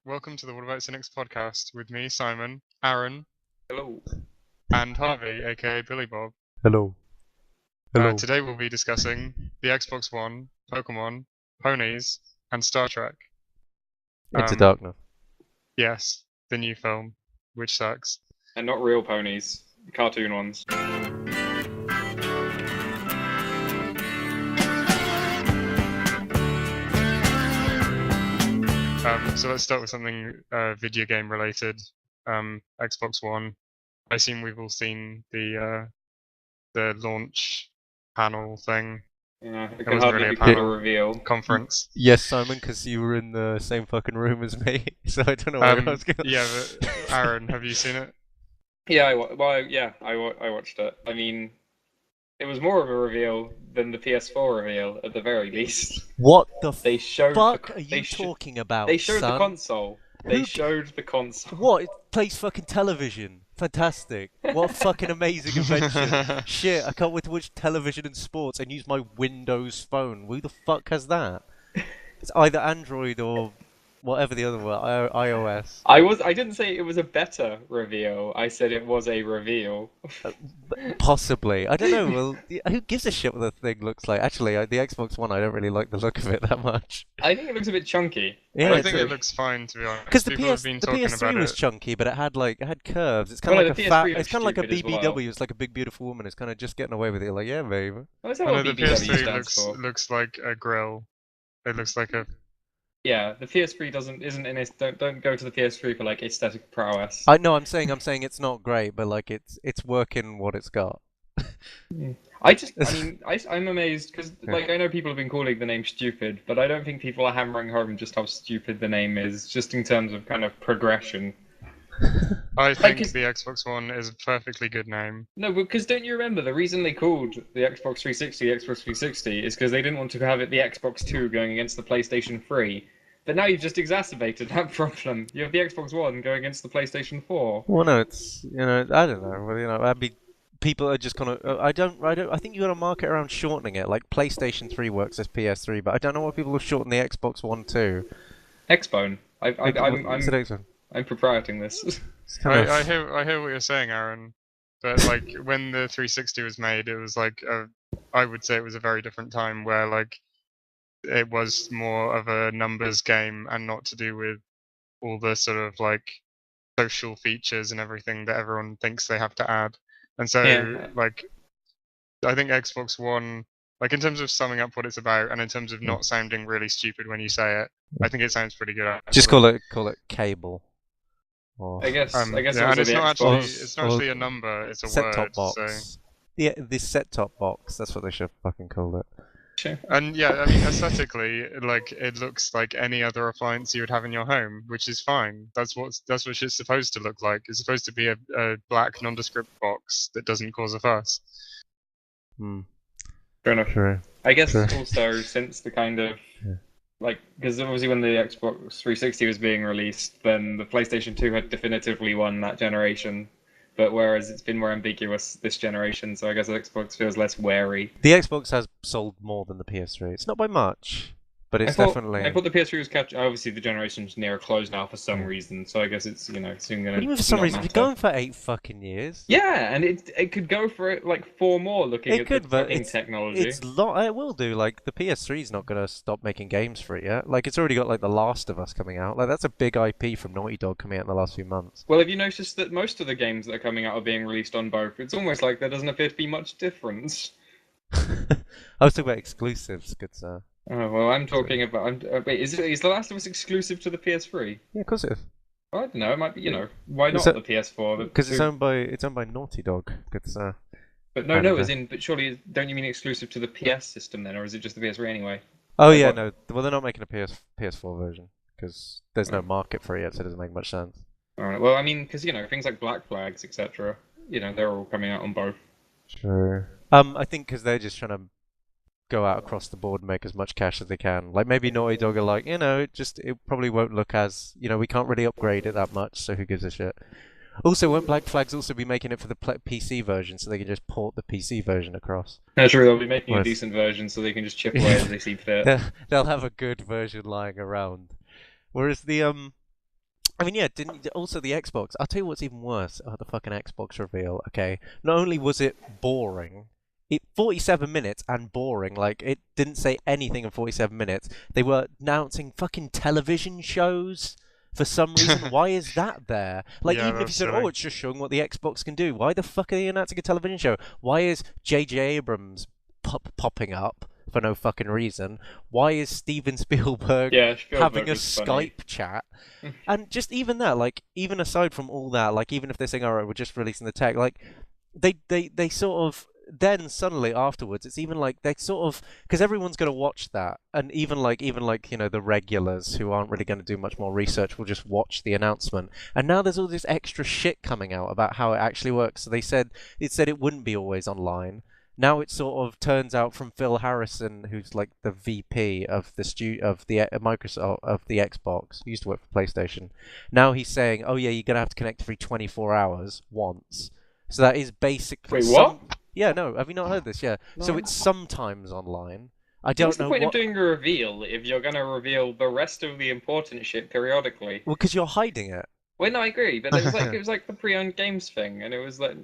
welcome to the What About Cynics podcast with me, Simon, Aaron, Hello. and Harvey, aka Billy Bob. Hello. Hello. Today we'll be discussing the Xbox One, Pokemon, ponies, and Star Trek. Into Darkness. Yes, the new film, which sucks. And not real ponies, cartoon ones. So let's start with something video game related. Xbox One. I assume we've all seen the launch panel thing. Yeah, it It can wasn't hardly really be a called a panel. reveal. Conference. Yes, Simon, because you were in the same fucking room as me, so I don't know what I was going to... Yeah, but Aaron, have you seen it? Yeah, I watched it. I mean, it was more of a reveal than the PS4 reveal, at the very least. What the They showed fuck the, are they you sh- talking about, They showed son? the console. They showed the console. What? It plays fucking television. Fantastic. What a fucking amazing invention. Shit, I can't wait to watch television and sports and use my Windows phone. Who the fuck has that? It's either Android or whatever the other one, iOS. I didn't say it was a better reveal. I said it was a reveal. Possibly. I don't know. Well, who gives a shit what the thing looks like? Actually, the Xbox One, I don't really like the look of it that much. I think it looks a bit chunky. Yeah, I think it looks fine, to be honest. because the People have been the talking PS3 about was it. chunky, but it had curves. It's kind Well, of no, like the a PS3 fat. looks It's kind of like a stupid as well. BBW. It's like a big beautiful woman. It's kind of just getting away with it. You're like, yeah, babe. Oh, is that I know what the BBW PS3 stands for? looks like a grill. It looks like a. Yeah, the PS3 isn't in it. Don't go to the PS3 for like aesthetic prowess. I know. I'm saying it's not great, but like it's working what it's got. I'm amazed because like I know people have been calling the name stupid, but I don't think people are hammering home just how stupid the name is, just in terms of kind of progression. I think Like, the Xbox One is a perfectly good name. No, because don't you remember the reason they called the Xbox 360 the Xbox 360 is because they didn't want to have it the Xbox 2 going against the PlayStation 3. But now you've just exacerbated that problem. You have the Xbox One going against the PlayStation 4. Well, no, it's I don't know. Well, I'd be people are just gonna. I don't. I think you got to market around shortening it. Like PlayStation 3 works as PS3, but I don't know why people have shortened the Xbox One too. Xbone. I'm proprieting this. I hear what you're saying, Aaron. But like when the 360 was made, it was like I would say it was a very different time where like it was more of a numbers game and not to do with all the sort of like social features and everything that everyone thinks they have to add. And so Yeah. like I think Xbox One, like in terms of summing up what it's about and in terms of not sounding really stupid when you say it, I think it sounds pretty good. Actually. Just call it cable. Or I guess Yeah, also and it's the not Xbox. actually a number, it's a set-top word. box. So. Yeah, this set-top box. That's what they should fucking call it. And yeah, I mean aesthetically, like it looks like any other appliance you would have in your home, which is fine. That's what it's supposed to look like. It's supposed to be a black nondescript box that doesn't cause a fuss. Fair enough. True. I guess Sure. also since the kind of Yeah. like because obviously when the Xbox 360 was being released, then the PlayStation 2 had definitively won that generation. But whereas it's been more ambiguous this generation, so I guess Xbox feels less wary. The Xbox has sold more than the PS3. It's not by much, but it's definitely. I thought the PS3 was catch. Obviously, the generation's near a close now for some reason, so I guess it's soon What gonna. do you mean for some not reason? It's matter. going for 8 fucking years. Yeah, and it could go for like 4 more looking It at could, the but fucking it's technology. It will do. Like the PS3 is not gonna stop making games for it yet. Like it's already got like The Last of Us coming out. Like that's a big IP from Naughty Dog coming out in the last few months. Well, have you noticed that most of the games that are coming out are being released on both? It's almost like there doesn't appear to be much difference. I was talking about exclusives, good sir. Oh well, I'm talking about. Wait, is The Last of Us exclusive to the PS3? Yeah, of course it is. I don't know. It might be. Why not Is the PS4? Because it's owned by Naughty Dog, good sir. But but surely don't you mean exclusive to the PS system then, or is it just the PS3 anyway? Oh Like yeah, what? no. Well, they're not making a PS4 version because there's no market for it yet, so it doesn't make much sense. Alright, well, I mean, because things like Black Flags, etc. They're all coming out on both. Sure. I think because they're just trying to go out across the board and make as much cash as they can. Like maybe Naughty Dog are like, it probably won't look as, we can't really upgrade it that much, so who gives a shit? Also, won't Black Flags also be making it for the PC version, so they can just port the PC version across? Naturally, they'll be making a Nice. decent version, so they can just chip away as they see fit. They'll have a good version lying around. Whereas the I mean, yeah, also the Xbox. I'll tell you what's even worse about the fucking Xbox reveal. Okay, not only was it boring, 47 minutes and boring. Like it didn't say anything in 47 minutes. They were announcing fucking television shows for some reason. Why is that there? Like Yeah, even if you that's said, "Oh, silly. it's just showing what the Xbox can do," why the fuck are they announcing a television show? Why is J.J. Abrams popping up for no fucking reason? Why is Steven Spielberg Yeah, having Spielberg a was funny. Skype chat? And just even that, like, even aside from all that, like, even if they're saying, all right, we're just releasing the tech, like, they sort of, then suddenly afterwards, it's even like they sort of, because everyone's going to watch that, and even like, the regulars who aren't really going to do much more research will just watch the announcement. And now there's all this extra shit coming out about how it actually works. So it said it wouldn't be always online. Now it sort of turns out from Phil Harrison, who's like the VP of the Microsoft of the Xbox, he used to work for PlayStation. Now he's saying, "Oh yeah, you're gonna have to connect every 24 hours once." So that is basically Wait, what? Yeah, no, have you not heard this? Yeah. So No. it's sometimes online. I What's don't the know point of what. doing a reveal if you're gonna reveal the rest of the important shit periodically? Well, because you're hiding it. Well, no, I agree, but it was like the pre-owned games thing, and it was like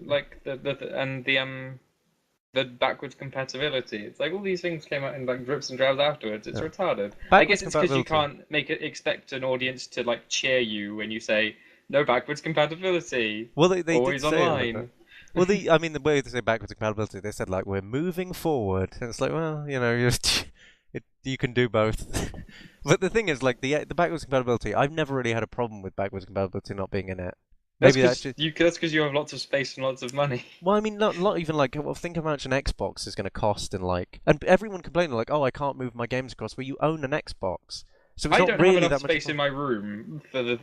the backwards compatibility. It's like all these things came out in like drips and drabs afterwards. It's Yeah. retarded. I Backwards guess it's because you compatibility. can't expect an audience to like cheer you when you say no backwards compatibility, Well, they did always say it like that. online. Well, I mean, the way they say backwards compatibility, they said like we're moving forward, and it's like, well, you can do both. But the thing is, like the backwards compatibility, I've never really had a problem with backwards compatibility not being in it. That's Maybe that's because just. you have lots of space and lots of money. Well, I mean, not even like. Well, think how much an Xbox is going to cost, and like, and everyone complaining like, oh, I can't move my games across. Well, you own an Xbox, so it's I not don't have really enough that much of space a. in my room for Well,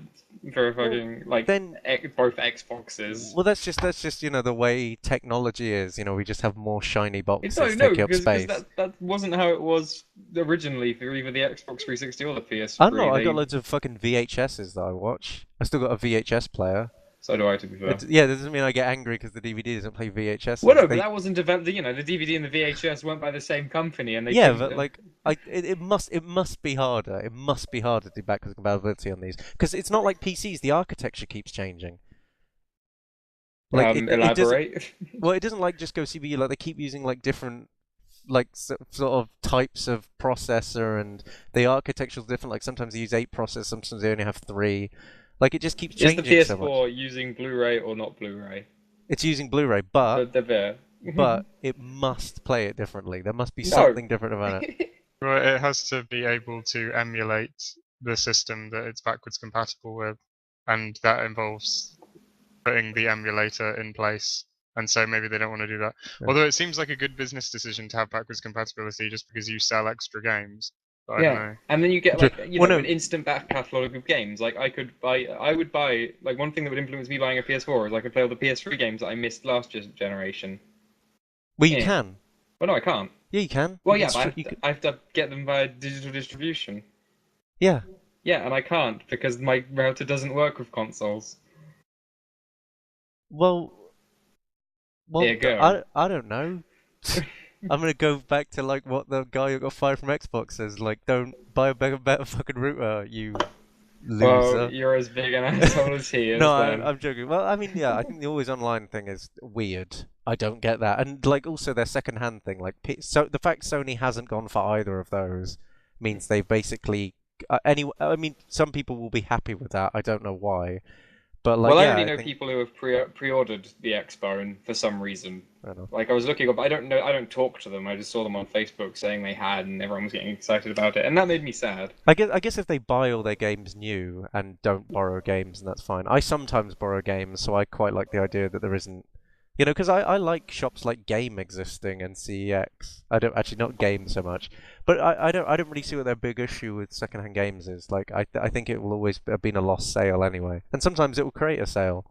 fucking like then both Xboxes. Well, that's just the way technology is. We just have more shiny It's no, boxes no, taking up because space. that wasn't how it was originally for either the Xbox 360 or the I'm PS3. not. I got They loads of fucking VHSs that I watch. I still got a VHS player. So do I, to be fair. Yeah, that doesn't mean I get angry because the DVD doesn't play Well, VHSs. no, but that wasn't developed. The DVD and the VHS weren't by the same company, and they Yeah, couldn't. but like, it must be harder. It must be harder to do backwards compatibility on these because it's not like PCs. The architecture keeps changing. Like it doesn't. Elaborate. Well, it doesn't like just go CPU. Like they keep using like different like sort of types of processor and the architecture's different. Like sometimes they use 8 processors, sometimes they only have 3. Like it just keeps Is the changing so much. PS4 using Blu-ray or not Blu-ray? It's using Blu-ray, but They're there. but it must play it differently. There must be No. something different about it. Well, it has to be able to emulate the system that it's backwards compatible with, and that involves putting the emulator in place. And so maybe they don't want to do that. Yeah. Although it seems like a good business decision to have backwards compatibility just because you sell extra games. But I don't Yeah, know. and then you get Well, an no, instant back catalog of games. Like I would buy like one thing that would influence me buying a PS4 is I could play all the PS3 games that I missed last generation. well you Yeah. can. Well, no, I can't. Yeah, you can. Well, You yeah, can but I stri- have you to, can. I have to get them via digital distribution. Yeah. Yeah, and I can't because my router doesn't work with consoles. Well, Here well, you go. I don't know. I'm gonna go back to like what the guy who got fired from Xbox says. Like, don't buy a better fucking router, you Well, loser. you're as big an asshole as he No, is then. I'm joking. Well, I mean, yeah, I think the always online thing is weird. I don't get that, and like also their second-hand thing. Like, so the fact Sony hasn't gone for either of those means they've basically I mean, some people will be happy with that. I don't know why, but like, Well, I yeah, only I know think people who have pre-ordered the Expo and for some reason. I don't know. Like I was looking up, I don't know, I don't talk to them. I just saw them on Facebook saying they had, and everyone was getting excited about it, and that made me sad. I guess if they buy all their games new and don't borrow games, and that's fine. I sometimes borrow games, so I quite like the idea that there isn't, because I like shops like Game existing and CEX. I don't actually not Game so much, but I don't really see what their big issue with secondhand games is. Like I think it will always have been a lost sale anyway, and sometimes it will create a sale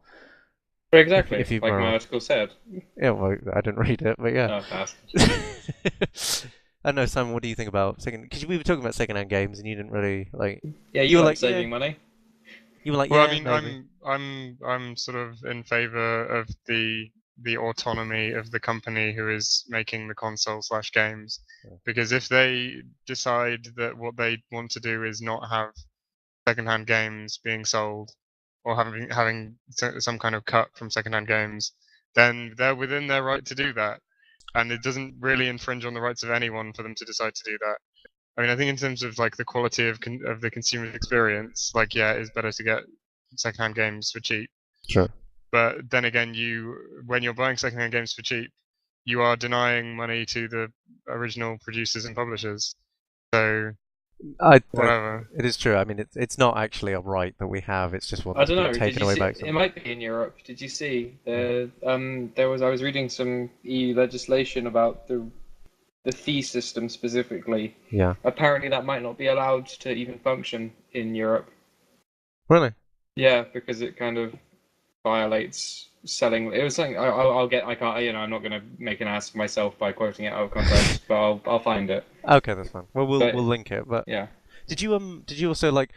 But if exactly, you like my borrow. article said. Yeah, well, I didn't read it, but yeah. Oh, bastard. I know, Simon. What do you think about second? Because we were talking about secondhand games, and you didn't really like. Yeah, You you were like like, yeah. saving money. You were like, Well, I yeah, mean, maybe. I'm sort of in favor of the autonomy of the company who is making the console slash games, Yeah. because if they decide that what they want to do is not have secondhand games being sold, or having some kind of cut from secondhand games, then they're within their right to do that, and it doesn't really infringe on the rights of anyone for them to decide to do that. I mean, I think in terms of like the quality of the consumer experience, like yeah, it's better to get secondhand games for cheap. Sure. But then again, when you're buying secondhand games for cheap, you are denying money to the original producers and publishers. So whatever. It is true. I mean, it's not actually a right that we have. It's just one I that's don't been know. Did taken you away see? by It might be in Europe. Did you see there was? I was reading some EU legislation about the fee system specifically. Yeah. Apparently, that might not be allowed to even function in Europe. Really? Yeah, because it kind of violates selling. It was something I'll get. I can't. You know, I'm not going to make an ass of myself by quoting it out of context, but I'll find it. Okay, that's fine. Well, But- we'll link it. But Yeah. did you also like?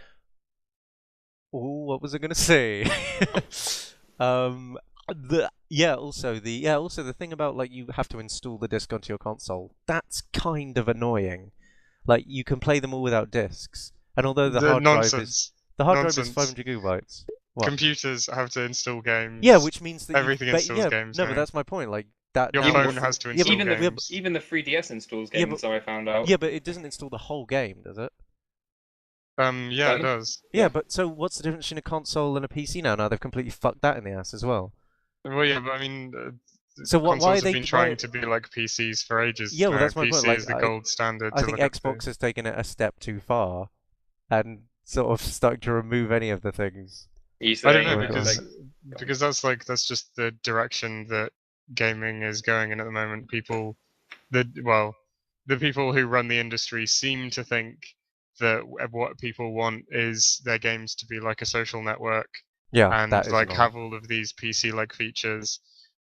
Oh, what was I gonna say? Also the thing about like you have to install the disc onto your console. That's kind of annoying. Like you can play them all without discs, and although the hard drive is Nonsense. 500 gigabytes. What? Computers have to install games. Yeah, which means that everything installs games. No, mate. but that's my point. Like that. Your now- phone has to install Even games. even the 3DS installs Yeah, games. but- So I found out. Yeah, but it doesn't install the whole game, does it? Yeah, it does. Yeah, but so what's the difference between a console and a PC now? Now they've completely fucked that in the ass as well. Well, yeah, but I mean, So why consoles they- have been trying to be like PCs for ages. Yeah, well, that's my PC point, like, is the gold standard. I to think look up to. Xbox has taken it a step too far, and sort of starting to remove any of the things. I don't know Like, because that's just the direction that gaming is going in at the moment. The people who run the industry seem to think that what people want is their games to be like a social network Yeah, and that is like annoying. have all of these PC-like features.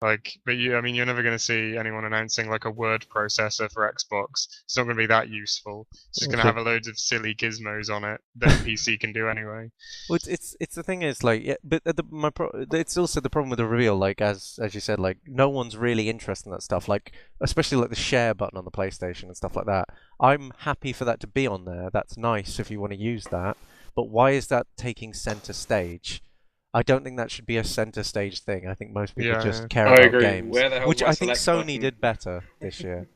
Like, but you're never going to see anyone announcing like a word processor for Xbox. It's not going to be that useful. It's just going to Okay. have a load of silly gizmos on it that a PC can do anyway. Well, it's the thing is like, yeah, but it's also the problem with the reveal. Like as you said, like no one's really interested in that stuff. Like especially like the share button on the PlayStation and stuff like that. I'm happy for that to be on there. That's nice if you want to use that. But why is that taking center stage? I don't think that should be a center stage thing. I think most people Yeah, just yeah. care I about agree. games, Where the hell which was my I think select Sony button? did better this year.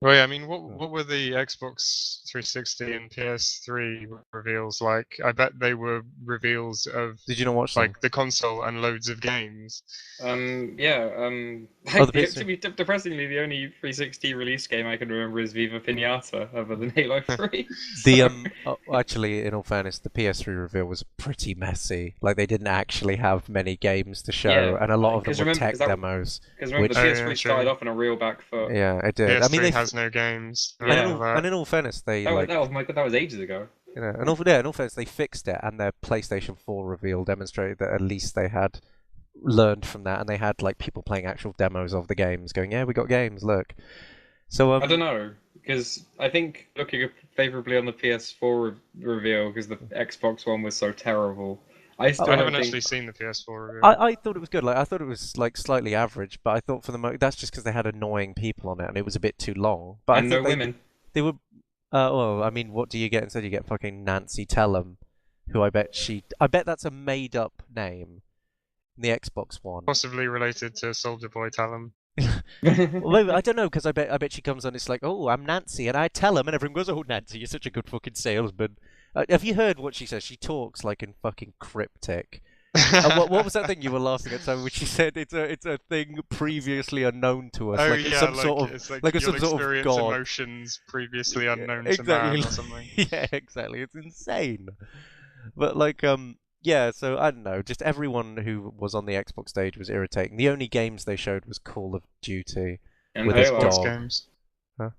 Well, yeah, I mean, what were the Xbox 360 and PS3 reveals like? I bet they were reveals of Did you not watch them? like the console and loads of games. Yeah. Oh, the To PS3. be depressingly, the only 360 release game I can remember is Viva Pinata, other than Halo 3. The actually, in all fairness, the PS3 reveal was pretty messy. Like they didn't actually have many games to show, Yeah, and a lot of them 'cause were remember- tech 'cause that- demos. Because remember, the Which- PS3 Oh, yeah, started true. off on a real back foot. Yeah, it did. PS3 I mean, they has no games. Yeah. and in all fairness, they like That was ages ago. you know, in all fairness, they fixed it, and their PlayStation 4 reveal demonstrated that at least they had learned from that, and they had like people playing actual demos of the games, going, "Yeah, we got games. Look." So I don't know, because I think looking favorably on the PS4 reveal, because the Xbox one was so terrible. I still I don't haven't think... actually seen the PS4 review. I thought it was good. Like I thought it was like slightly average, but I thought for the that's just because they had annoying people on it, and it was a bit too long. But and I no think women. they were. Well, I mean, what do you get instead? You get fucking Nancy Tellum, who I bet that's a made-up name. The Xbox One. Possibly related to Soldier Boy Talon. Well, maybe, I don't know, because I bet she comes on. It's like, oh, I'm Nancy, and I tell him, and everyone goes, oh, Nancy, you're such a good fucking salesman. Have you heard what she says? She talks like in fucking cryptic. What was that thing you were laughing at? So when she said it's a thing previously unknown to us, Oh like yeah, it's some sort of it's like like a you'll some sort of experience god. emotions previously unknown Exactly. to man or something. Yeah, exactly. It's insane. But like yeah, so I don't know. Just everyone who was on the Xbox stage was irritating. The only games they showed was Call of Duty. And with his Halo. Sports dog. games. Huh?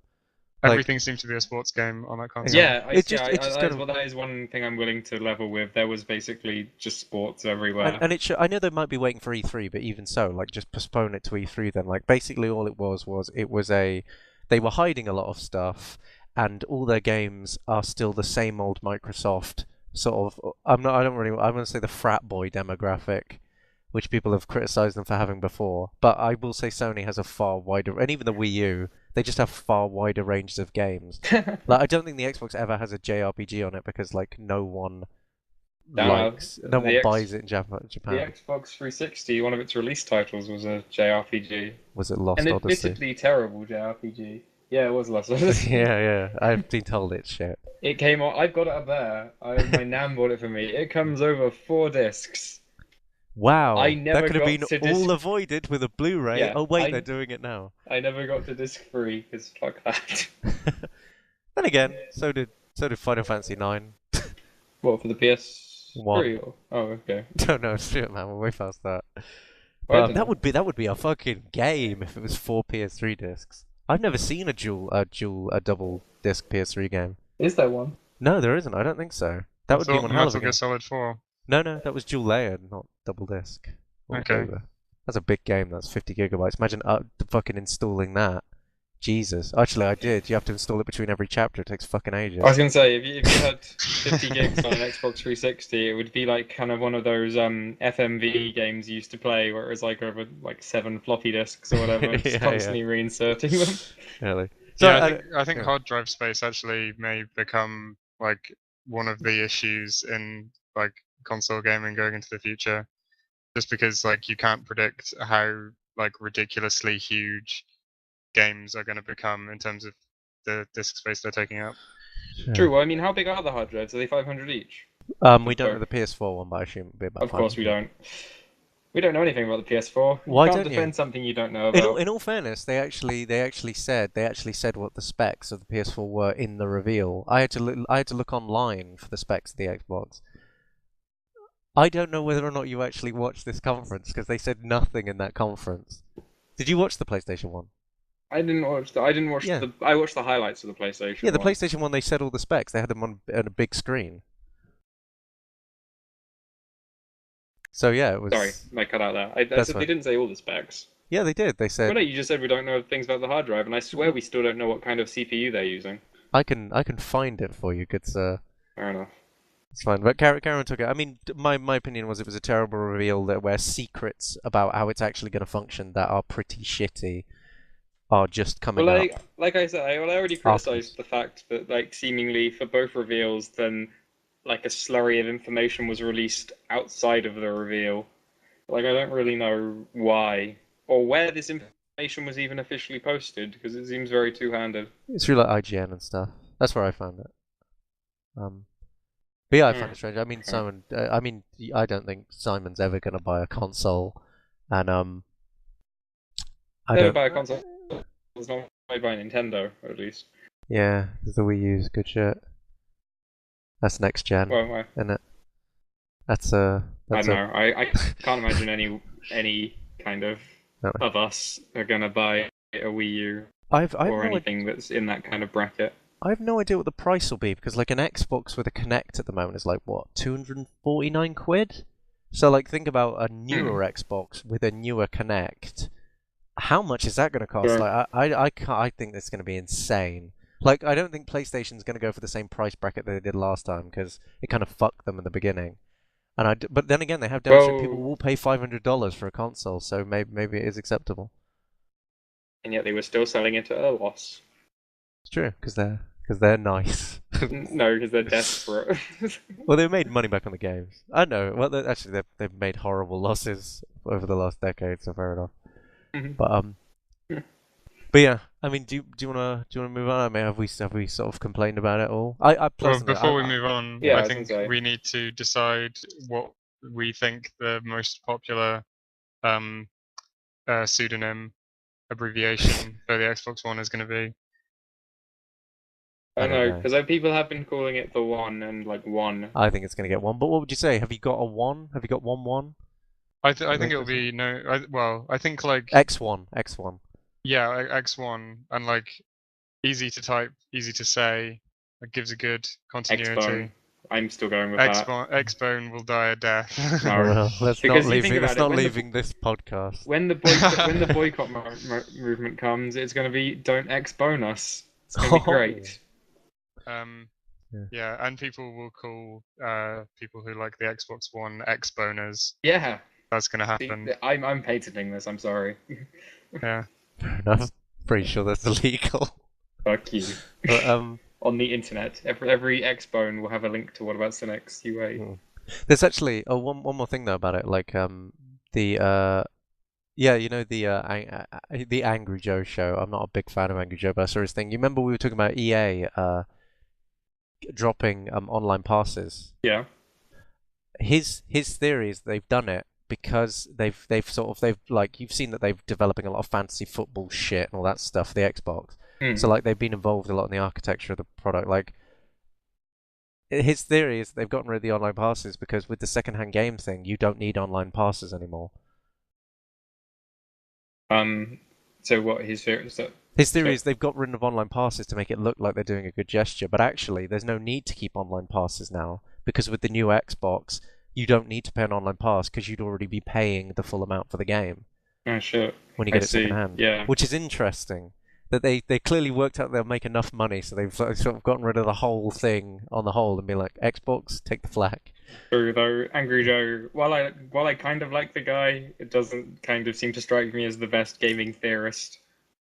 Everything seems to be a sports game on that console. Yeah, It just kind of- that is one thing I'm willing to level with. There was basically just sports everywhere. And I know they might be waiting for E3, but even so, like just postpone it to E3 then. Like basically all it was they were hiding a lot of stuff, and all their games are still the same old Microsoft sort of. I'm going to say the frat boy demographic, which people have criticized them for having before. But I will say Sony has a far wider, and even the Wii U, they just have far wider ranges of games. Like I don't think the Xbox ever has a JRPG on it because like no one Nah, likes. No the one buys it in Japan. The Xbox 360, one of its release titles was a JRPG. Was it Lost An Odyssey? admittedly terrible JRPG. Yeah, it was Lost Odyssey. Yeah. I've been told it's shit. It came on. I've got it up there. My Nan bought it for me. It comes over 4 discs. Wow, I that never could have got been to all disc. avoided with a Blu-ray. Yeah, Oh wait, they're doing it now. I never got to disc 3 because fuck that. Then again, so did Final Fantasy 9. What for the PS3? One. Oh, okay. Don't know, shit, man. We're way past that. Well, I But don't that know. would be a fucking game if it was 4 PS3 discs. I've never seen a double disc PS3 game. Is there one? No, there isn't. I don't think so. That I would be thought one hell of a Metal Gear game. Solid 4. No, that was dual layered, not double disc. Or Okay. over. That's a big game. That's 50 gigabytes. Imagine fucking installing that. Jesus. Actually, I did. You have to install it between every chapter. It takes fucking ages. I was gonna say, if you had 50 gigs on an Xbox 360, it would be like kind of one of those FMV games you used to play, where it was like over like 7 floppy disks or whatever, just Yeah. constantly reinserting them. Really. So Yeah, I think yeah. hard drive space actually may become like one of the issues in like console gaming going into the future, just because like you can't predict how like ridiculously huge games are going to become in terms of the disk space they're taking up. True. Well, I mean, how big are the hard drives? Are they 500 each? We don't know the PS4 one, but I assume it'd be about Of course we 500. don't. We don't know anything about the PS4. You Why can't don't you? defend something you don't know In about. all fairness, they actually said what the specs of the PS4 were in the reveal. I had to look online for the specs of the Xbox. I don't know whether or not you actually watched this conference because they said nothing in that conference. Did you watch the PlayStation one? I didn't watch the. I didn't watch Yeah. the. I watched the highlights of the PlayStation. Yeah, the one. PlayStation one they said all the specs. They had them on a big screen. So yeah, it was. Sorry, I cut out there. I That's said fine. they didn't say all the specs. Yeah, they did. They Well, said no, you just said we don't know things about the hard drive, and I swear we still don't know what kind of CPU they're using. I can find it for you, good sir. Fair enough. It's fine. But Karen took it. I mean, my opinion was it was a terrible reveal that where secrets about how it's actually going to function that are pretty shitty are just coming Well, up. like I said, I already criticized the fact that, like, seemingly for both reveals, then like a slurry of information was released outside of the reveal. Like, I don't really know why or where this information was even officially posted because it seems very two-handed. It's through like IGN and stuff. That's where I found it. But yeah, I found it strange. I mean, Simon. I don't think Simon's ever going to buy a console, and I Never don't. buy a console. It's not made by Nintendo, at least. Yeah, the Wii U's good shit. That's next gen, Well, isn't it? That's I don't know. I can't imagine any kind of No. of us are gonna buy a Wii U I've or no anything that's in that kind of bracket. I have no idea what the price will be because like an Xbox with a Kinect at the moment is like what, 249 quid? So like think about a newer Xbox with a newer Kinect. How much is that going to cost? Yeah. Like I think that's going to be insane. Like I don't think PlayStation's going to go for the same price bracket that they did last time because it kind of fucked them in the beginning. And but then again they have demonstrated people will pay $500 for a console, so maybe it is acceptable. And yet they were still selling it at a loss. It's true because they're nice. No, because they're desperate. Well, they've made money back on the games. I know. Well, actually, they've made horrible losses over the last decade, so fair enough. Mhm. But yeah, I mean, do you wanna move on? I mean, have we sort of complained about it all? I Well, personally, before we move on, Yeah, I I was think gonna say. we need to decide what we think the most popular pseudonym abbreviation for the Xbox One is going to be. I I don't know, know. because people have been calling it the One and like One. I think it's gonna get one. But what would you say? Have you got a one? Have you got one? I think it'll be I think like X1. yeah, X1 and like easy to type, easy to say. It gives a good continuity. X-Bone. I'm still going with that. Xbone will die a death. No. Well, let's Because not you think leaving. about Let's it, not when the- leaving this podcast. When the boycott movement comes, it's going to be don't X-Bone us. It's going to be great. Yeah, and people will call people who like the Xbox One X-boners. Yeah. That's gonna See, happen. I'm patenting this. I'm sorry. Yeah. Fair enough. Pretty sure that's illegal. Fuck you. But On the internet, every X-Bone will have a link to What About Cynics. You wait. There's actually one more thing though about it, like the yeah, you know the Angry Joe show. I'm not a big fan of Angry Joe, but I saw his thing. You remember we were talking about EA dropping online passes? Yeah. His theory is they've done it because they've like you've seen that they've developing a lot of fantasy football shit and all that stuff, the Xbox. So like they've been involved a lot in the architecture of the product. Like his theory is they've gotten rid of the online passes because with the secondhand game thing, you don't need online passes anymore. So what his theory is that? His theory is they've got rid of online passes to make it look like they're doing a good gesture, but actually there's no need to keep online passes now because with the new Xbox, you don't need to pay an online pass because you'd already be paying the full amount for the game Oh shit. when you I get it see. secondhand. Yeah. Which is interesting. That they clearly worked out they'll make enough money, so they've sort of gotten rid of the whole thing on the whole and be like, Xbox, take the flak. True though, Angry Joe. While I kind of like the guy, it doesn't kind of seem to strike me as the best gaming theorist.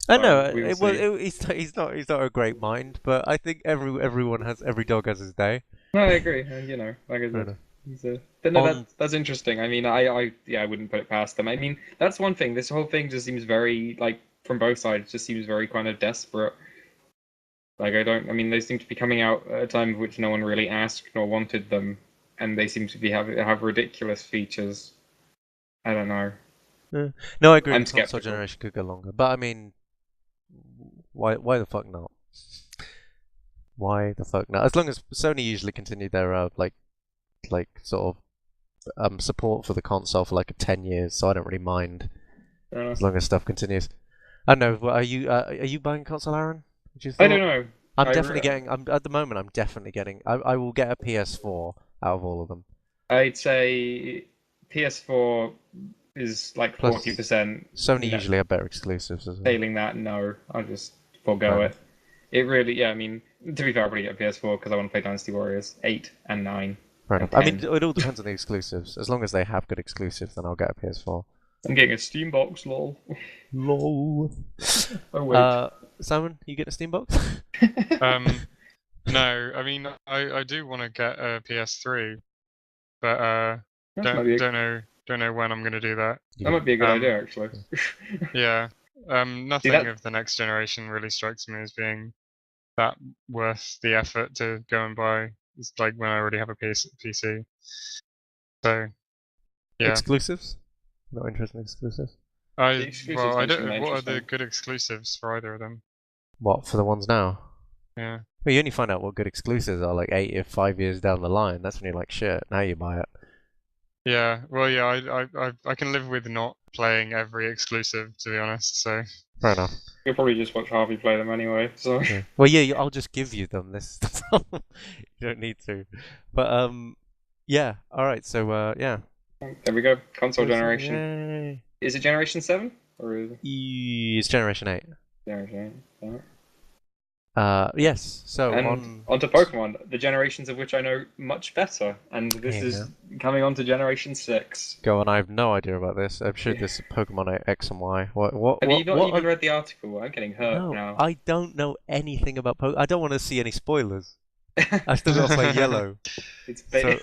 I know We will see. he's not a great mind, but I think every dog has his day. No, I agree. And you know, like I Fair said, enough. but no, On that's interesting. I mean, I wouldn't put it past them. I mean, that's one thing. This whole thing just seems very like from both sides. Just seems very kind of desperate. Like I don't. I mean, they seem to be coming out at a time of which no one really asked nor wanted them, and they seem to be have ridiculous features. I don't know. no, I agree. I'm The console skeptical. generation could go longer, but I mean, why the fuck not? Why the fuck not? As long as Sony usually continue their like sort of support for the console for like 10 years, so I don't really mind as long as stuff continues. I don't know. Are you buying console, Aaron? Would you I thought? don't know. I'm definitely getting. I'm at the moment. I'm definitely getting. I will get a PS4 out of all of them. I'd say PS4 is like Plus, 40%. Sony No, usually have better exclusives as well. failing that, no, I'll just forego Right. it. It really, yeah. I mean, to be fair, I'll probably get a PS4 because I want to play Dynasty Warriors 8 and 9 Fair and enough. I mean, 10. it all depends on the exclusives. As long as they have good exclusives, then I'll get a PS4. I'm getting a Steam box, lol. Lol. Oh wait. Simon, you get a Steam box? No, I mean I do want to get a PS3, but That might be don't know when I'm gonna do that. that might be a good idea actually. Yeah. See Nothing that? of the next generation really strikes me as being that worth the effort to go and buy. It's like when I already have a PC. So yeah, Exclusives? Not interested in exclusives. The I exclusives I don't seem don't. that What are the interesting. good exclusives for either of them? What, for the ones now? Yeah. Well, you only find out what good exclusives are like 5 years down the line. That's when you're like, shit, now you buy it. Yeah, well, yeah, I can live with not playing every exclusive, to be honest. So, Fair enough. You'll probably just watch Harvey play them anyway. So Yeah. Well, yeah, I'll just give you them. That's all. You don't need to. But yeah. All right. So yeah. there we go. Console generation. Yay. Is it Generation 7 or is it It's Generation 8. Generation 8? Yeah. Yes. So And onto Pokemon, the generations of which I know much better, and this There you is coming on to Generation 6. go on. I have no idea about this. I'm sure this is Pokemon X and Y. What? Have you not What? even read the article? I'm getting hurt No, now. I don't know anything about Pokemon. I don't want to see any spoilers. I still got to play Yellow. It's So-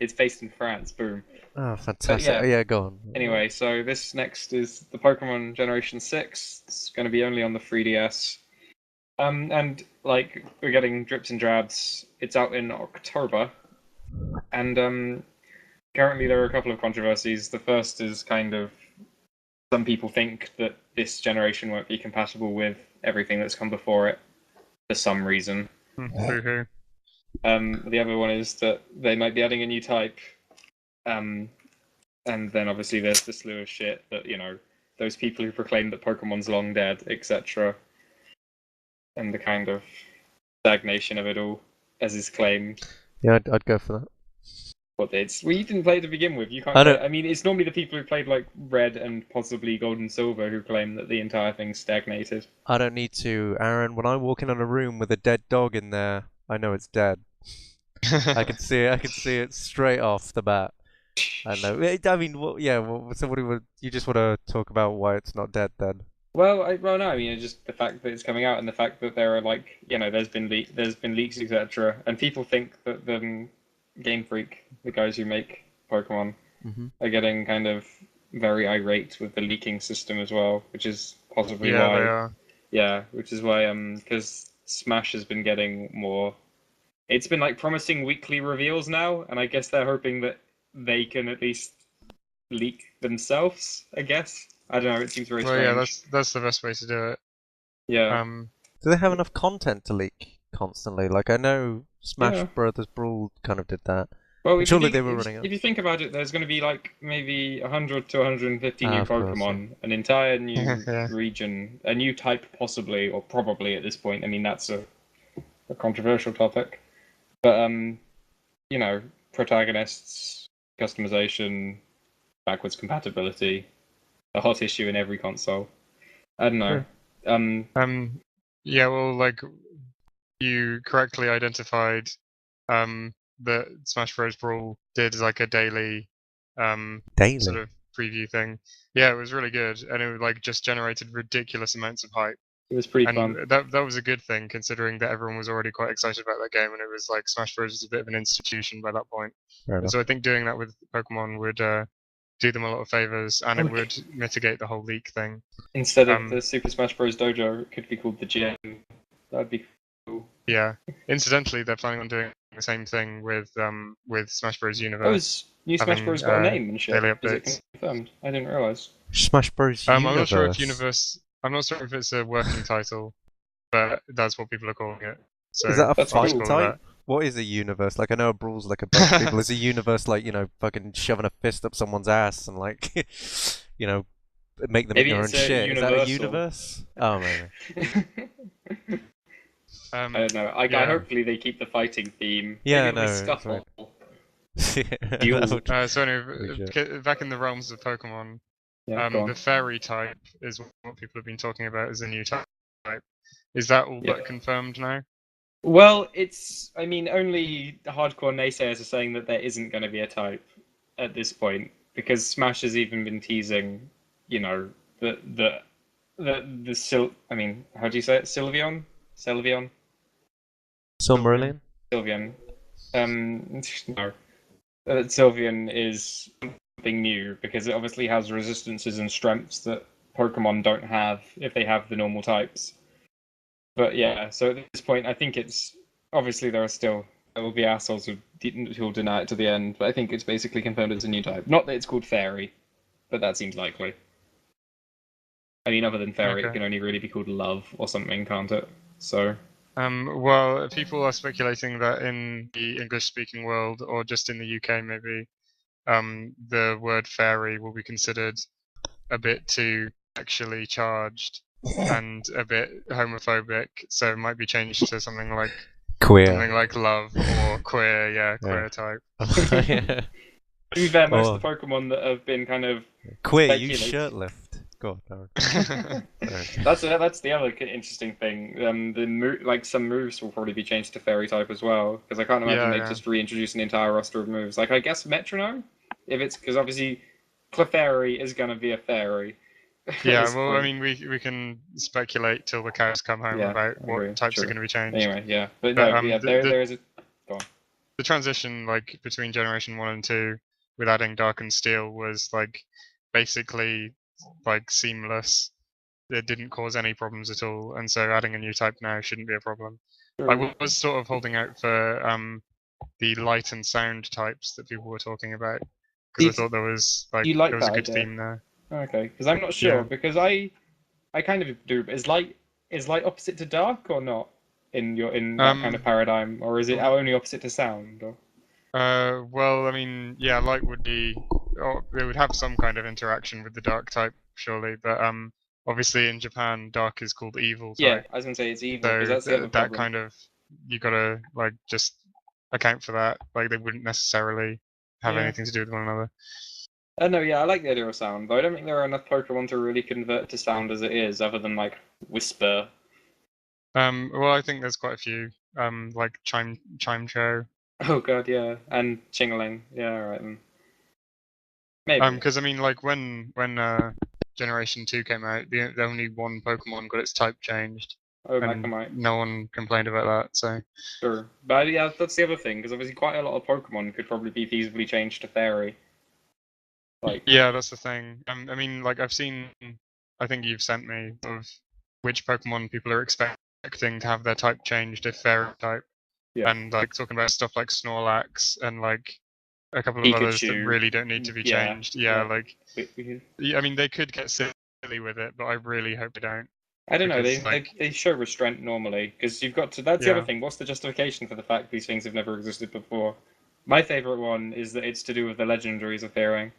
it's based in France. Boom. Oh, fantastic. yeah. Yeah, go on. Anyway, so this next is the Pokemon Generation 6. It's going to be only on the 3DS. And like we're getting drips and drabs. It's out in October, and currently there are a couple of controversies. The first is kind of some people think that this generation won't be compatible with everything that's come before it for some reason. Boo-hoo. The other one is that they might be adding a new type. And then obviously there's the slew of shit that, you know, those people who proclaim that Pokemon's long dead, etc. And the kind of stagnation of it all, as is claimed. Yeah, I'd go for that. Well, you didn't play to begin with. You can't. I don't- I mean, it's normally the people who played like Red and possibly Gold and Silver who claim that the entire thing's stagnated. I don't need to, Aaron. When I walk in on a room with a dead dog in there, I know it's dead. I can see it. I can see it straight off the bat. I know. I mean, yeah. So what do you just want to talk about why it's not dead then? Well, no. I mean, it's just the fact that it's coming out and the fact that there are like, you know, there's been leaks, etc. And people think that Game Freak, the guys who make Pokemon, Mm-hmm. are getting kind of very irate with the leaking system as well, which is possibly Yeah, they why. are. Yeah, which is why because Smash has been getting more. It's been like promising weekly reveals now, and I guess they're hoping that they can at least leak themselves. I guess I don't know. It seems very Well, yeah, strange. that's the best way to do it. Yeah, Do they have enough content to leak constantly? Like I know Smash yeah. Brothers Brawl kind of did that. Well, And surely they were running out. if you think about it, there's going to be like maybe 100 to 150 new Of course, yeah. Pokemon, an entire new Yeah. region, a new type possibly, or probably at this point. I mean, that's a controversial topic. But you know, protagonists, customization, backwards compatibility, a hot issue in every console. I don't know. Yeah, well, like you correctly identified, that Smash Bros. Brawl did like a daily, sort Daily. of preview thing. Yeah, it was really good, and it like just generated ridiculous amounts of hype. It was pretty And fun. that was a good thing, considering that everyone was already quite excited about that game, and it was like Smash Bros. Was a bit of an institution by that point. Fair And enough. so I think doing that with Pokemon would do them a lot of favors, and it would mitigate the whole leak thing. Instead of the Super Smash Bros. Dojo, it could be called the Gym. That'd be cool. Yeah. Incidentally, they're planning on doing the same thing with Smash Bros. Oh, Universe. new Smash having, Bros. Got a name and shit. daily Is it updates. confirmed? I didn't realize. Smash Bros. I'm not Universe. sure if Universe. I'm not sure if it's a working title, but that's what people are calling it. So Is that a That's fight cool. type? What is a universe? Like I know a brawl's like a bunch of people. Is a universe like fucking shoving a fist up someone's ass and like make them Maybe eat their own it's a shit? Is that a universal. universe? Oh maybe. I don't know. Yeah. Hopefully they keep the fighting theme. Yeah, Maybe no, they it's scuffle. Yeah, that would- So Holy anyway, shit. back in the realms of Pokemon, Yeah, go on. the fairy type is what people have been talking about as a new type. Is that all Yeah. but confirmed now? Well, I mean, only the hardcore naysayers are saying that there isn't going to be a type at this point, because Smash has even been teasing, the I mean, how do you say it? Sylveon? Silmarillion? Sylveon. No. Sylveon is something new because it obviously has resistances and strengths that Pokemon don't have if they have the normal types. But yeah, so at this point, I think it's obviously there will be assholes who'll deny it to the end, but I think it's basically confirmed as a new type. Not that it's called Fairy, but that seems likely. I mean, other than Fairy, it Okay. can only really be called Love or something, can't it? So Well, people are speculating that in the English-speaking world, or just in the UK maybe, the word fairy will be considered a bit too sexually charged and a bit homophobic, so it might be changed to something like Queer. love or queer, yeah, queer type. Yeah. to be fair, most Oh. of the Pokemon that have been kind of Queer, you Speculate. shirt lift. God, no. that's the other interesting thing. Some moves will probably be changed to Fairy type as well, because I can't imagine Yeah, they yeah. just reintroduce an entire roster of moves. Like I guess Metronome, if it's because obviously Clefairy is gonna be a fairy. at Yeah, this well, I point. mean, we can speculate till the cows come home Yeah, about I what agree, types are true. going to be changed. Anyway, yeah, but But no, yeah, there is a. Go on. the transition like between Generation 1 and 2 with adding Dark and Steel was like basically like seamless. It didn't cause any problems at all, and so adding a new type now shouldn't be a problem. I True. was sort of holding out for the light and sound types that people were talking about because I thought there was You like there was a that good idea? theme there. Okay, because I'm not sure Yeah. because I kind of do. Is light opposite to dark or not in that kind of paradigm, or is it only opposite to sound? Or? Well, I mean, yeah, light would be, or it would have some kind of interaction with the dark type, surely. But obviously in Japan, dark is called evil Yeah, type, I was gonna say it's evil because so that's the other that problem. kind of you gotta like just account for that. Like they wouldn't necessarily have Yeah. anything to do with one another. No, yeah, I like the idea of sound, but I don't think there are enough Pokemon to really convert to sound as it is, other than like Whisper. Well, I think there's quite a few. Like Chimcho. Oh god, yeah, and Chingling. Yeah, alright then. Maybe. Because I mean, like when Generation 2 came out, the only one Pokemon got its type changed, Oh, and Magnemite. no one complained about that. So Sure. But yeah, that's the other thing, because obviously quite a lot of Pokemon could probably be feasibly changed to Fairy. Like, yeah, that's the thing. I mean, like I've seen, I think you've sent me of which Pokemon people are expecting to have their type changed if Fairy type, yeah. and like talking about stuff like Snorlax and like a couple of others that Pikachu. really don't need to be Yeah. changed. Yeah, Like, I mean, they could get silly with it, but I really hope they don't. I don't know. Because, like, They show restraint normally because you've got to. That's the other yeah, thing. What's the justification for the fact these things have never existed before? My favorite one is that it's to do with the legendaries appearing.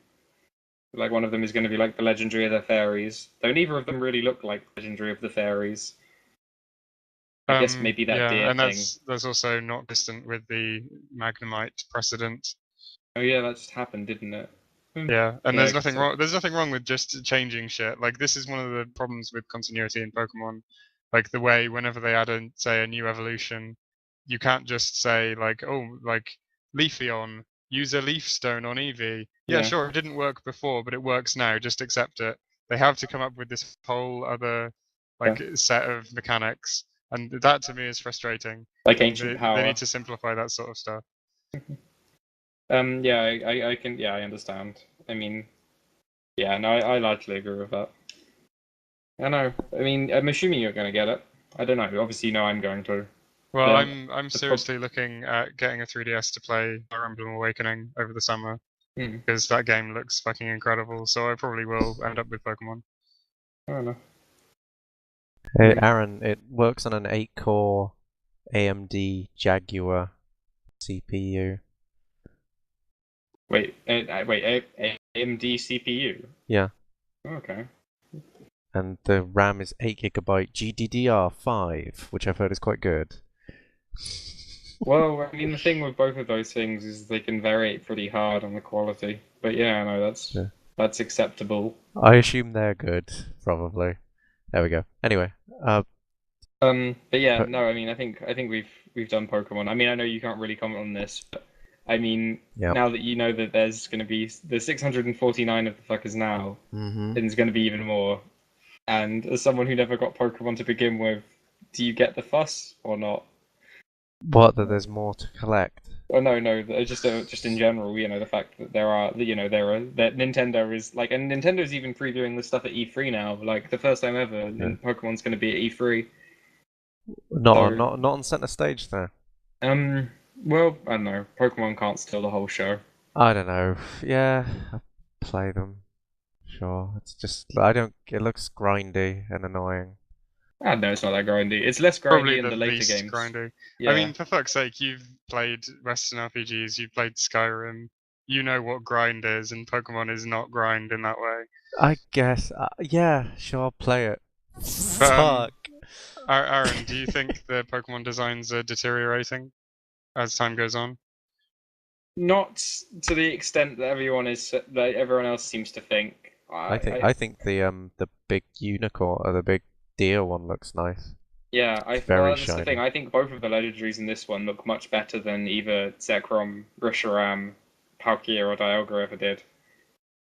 Like one of them is going to be like the legendary of the fairies, though neither of them really look like legendary of the fairies. I guess maybe that yeah, deer and thing. that's also not distant with the Magnemite precedent. Oh yeah, that just happened, didn't it? Yeah, and Yeah, there's nothing so, wrong. There's nothing wrong with just changing shit. Like this is one of the problems with continuity in Pokemon. Like the way whenever they add in, say, a new evolution, you can't just say like, oh, like Leafeon, use a Leaf Stone on Eevee. Yeah, yeah. sure, it didn't work before, but it works now. Just accept it. They have to come up with this whole other Yeah. like set of mechanics, and that to me is frustrating. Like And ancient they power. need to simplify that sort of stuff. Yeah, I can. Yeah, I understand. I mean, yeah, no, I largely agree with that. I know. I mean, I'm assuming you're going to get it. I don't know. Obviously, you know I'm going to. Well, The, I'm the prob- seriously looking at getting a 3DS to play Fire Emblem Awakening over the summer hmm, because that game looks fucking incredible. So I probably will end up with Pokemon. I don't know. Hey, Hmm. Aaron, it works on an 8-core AMD Jaguar CPU. Wait, AMD CPU. Yeah, Okay. and the RAM is 8 GB GDDR5, which I've heard is quite good. Well, I mean, the thing with both of those things is they can vary pretty hard on the quality. But yeah, no, Yeah. that's acceptable. I assume they're good, probably. There we go. Anyway, But yeah, but no, I mean, I think we've done Pokemon. I mean, I know you can't really comment on this, but I mean, yeah. now that you know that there's going to be the 649 of the fuckers now, Mm-hmm. and there's going to be even more. And as someone who never got Pokemon to begin with, do you get the fuss or not? What, that there's more to collect? Oh no, just in general, you know, the fact that that Nintendo is like, and Nintendo's even previewing the stuff at E3 now. Like the first time ever, Yeah. Pokemon's going to be at E3. Not on, So, not on center stage though. well, I don't know. Pokemon can't steal the whole show. I don't know. Yeah, I play them. Sure. It's just I don't. It looks grindy and annoying. I don't know, it's not that grindy. It's less Probably grindy in the the later least games. grindy. I Yeah. mean, for fuck's sake, you've played Western RPGs, you've played Skyrim. You know what grind is, and Pokemon is not grind in that way. I guess. Yeah, sure. I'll play it. But Fuck. Aaron, do you think the Pokemon designs are deteriorating as time goes on? Not to the extent that everyone else seems to think. I think the big unicorn or the big deer one looks nice. Yeah, It's well, very that's the thing. shiny. I think both of the legendaries in this one look much better than either Zekrom, Reshiram, Palkia, or Dialga ever did.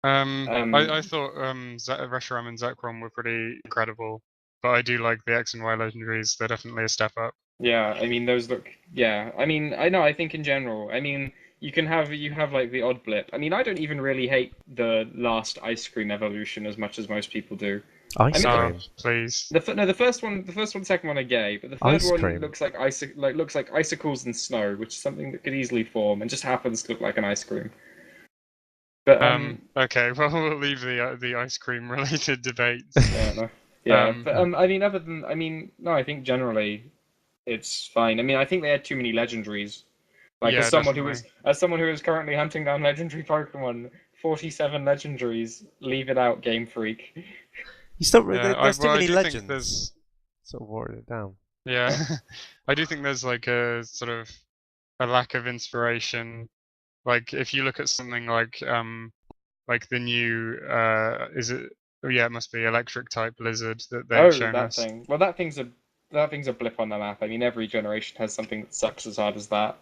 I thought Reshiram and Zekrom were pretty incredible, but I do like the X and Y legendaries. They're definitely a step up. Yeah, I mean those look. Yeah, I mean I know. I think in general, I mean you have like the odd blip. I mean I don't even really hate the last ice cream evolution as much as most people do. I Ice mean Oh, cream. please. the first one, the second one are gay, but the third Ice one cream. looks like icicles and snow, which is something that could easily form and just happens to look like an ice cream. But Okay, well, we'll leave the ice cream related debates. yeah, no, yeah, but Yeah. I mean no, I think generally it's fine. I mean I think they had too many legendaries. Like Yeah, definitely. as someone who is currently hunting down legendary Pokemon, 47 legendaries, leave it out, Game Freak. You still. Yeah, There's too I many do think legends. there's Sort of watered it down. yeah, Huh? I do think there's like a sort of a lack of inspiration. Like if you look at something like the new is it oh yeah, it must be electric type lizard that they've Oh, shown that us. thing. Well, that thing's a blip on the map. I mean, every generation has something that sucks as hard as that.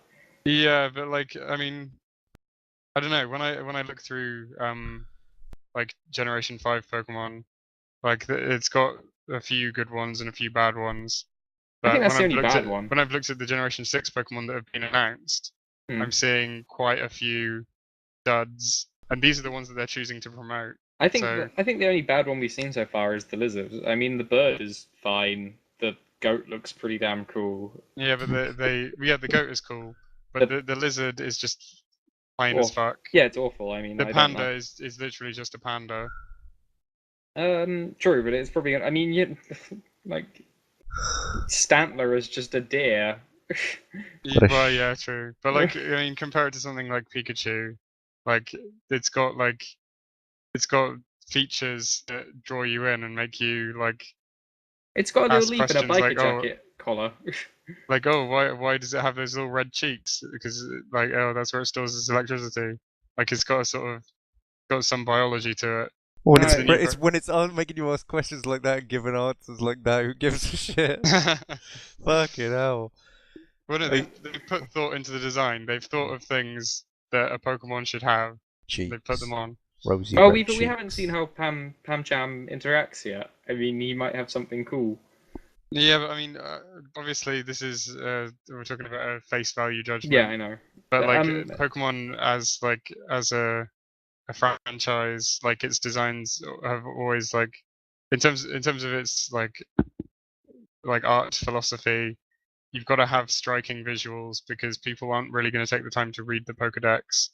Yeah, but like I mean, I don't know, when I look through like Generation 5 Pokemon, like it's got a few good ones and a few bad ones. I think But that's the only bad one. when I've looked at the Generation 6 Pokemon that have been announced, I'm seeing quite a few duds, and these are the ones that they're choosing to promote. I think the only bad one we've seen so far is the lizard. I mean, the bird is fine. The goat looks pretty damn cool. Yeah, but the goat is cool, but the lizard is just plain as fuck. Yeah, it's awful. I mean, The I panda don't is literally just a panda. know. True, but it's probably. I mean, like Stantler is just a deer. Well, yeah, true. But like, I mean, compare it to something like Pikachu, like it's got features that draw you in and make you like. It's got a little ask leaf and a questions biker like, oh, jacket collar. like, oh, why does it have those little red cheeks? Because like, oh, that's where it stores its electricity. Like, it's got got some biology to it. When No, it's when it's making you ask questions like that and giving answers like that, who gives a shit? Fucking hell. Well, no, they put thought into the design. They've thought of things that a Pokemon should have. Cheeks. They put them on. Rosy oh, red we haven't cheeks. seen how Pamcham interacts yet. I mean, he might have something cool. Yeah, but I mean, obviously, this is we're talking about a face value judgment. Yeah, I know. But like, Pokemon as a franchise, like its designs have always like, in terms of its like art philosophy, you've got to have striking visuals because people aren't really going to take the time to read the Pokedex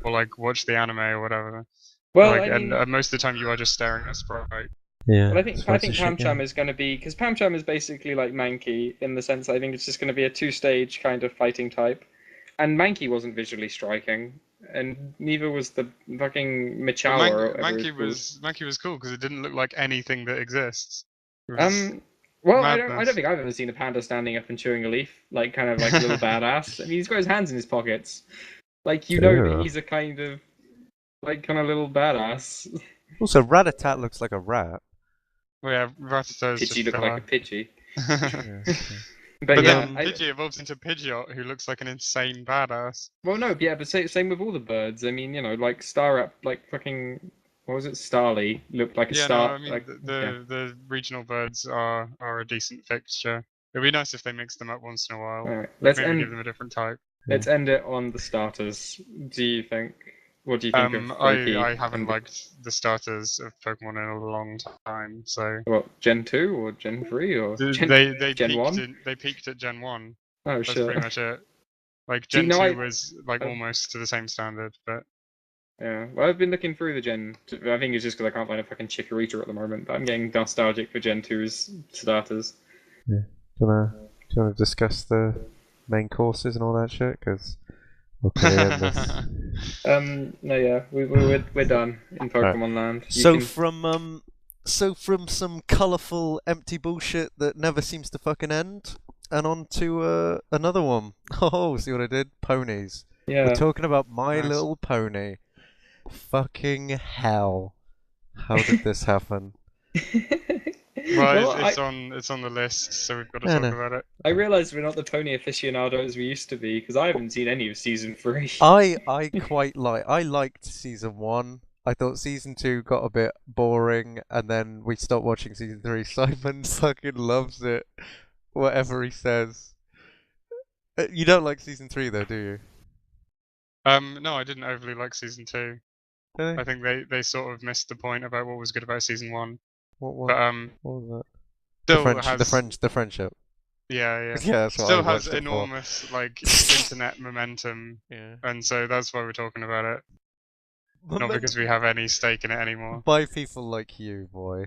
or like watch the anime or whatever. Well, like, I mean, and most of the time you are just staring at sprite. Yeah. but I think Pamcham is going to be, because Pamcham is basically like Mankey in the sense I think it's just going to be a two-stage kind of fighting type, and Mankey wasn't visually striking, and neither was the fucking Machower. Mankey was cool because it didn't look like anything that exists. Well, I don't think I've ever seen a panda standing up and chewing a leaf, like kind of like a little badass. I mean, he's got his hands in his pockets, like you know that he's a kind of little badass. Also, Rattata looks like a rat. Well, yeah, Rattata's Pidgey just looked like a Pidgey. But yeah, then Pidgey evolves into Pidgeot, who looks like an insane badass. Well, no, yeah, but same with all the birds. I mean, you know, like Starap, like fucking, what was it, Starly looked like a star. No, I mean like, the regional birds are a decent fixture. It'd be nice if they mixed them up once in a while. All right, Maybe give them a different type. Let's end it on the starters. Do you think? What do you think of Frankie? I haven't liked the starters of Pokemon in a long time, so. What, Gen 2 or Gen 3 or Gen 1? They peaked at Gen 1. Oh, That's sure. pretty much it. Like Gen 2 was like almost to the same standard, but. Yeah, well, I've been looking through the Gen. I think it's just because I can't find a fucking Chikorita at the moment, but I'm getting nostalgic for Gen 2's starters. Yeah. Do you want to discuss the main courses and all that shit? Because we'll probably end this. No, yeah, we're done in Pokemon Land. From some colourful empty bullshit that never seems to fucking end, and on to another one. Oh, see what I did? Ponies. Yeah. We're talking about My Little Pony. Fucking hell! How did this happen? Well, it's on the list, so we've got to talk about it. I realise we're not the pony aficionados we used to be because I haven't seen any of season 3. I liked season 1. I thought season 2 got a bit boring, and then we stopped watching season 3. Simon fucking loves it, whatever he says. You don't like season 3 though, do you? No, I didn't overly like season 2. Really? I think they sort of missed the point about what was good about season 1. What was that? The friendship. Yeah. Yeah, that's what still I has watched it enormous like internet momentum. Yeah. And so that's why we're talking about it. Not because we have any stake in it anymore. By people like you, boy.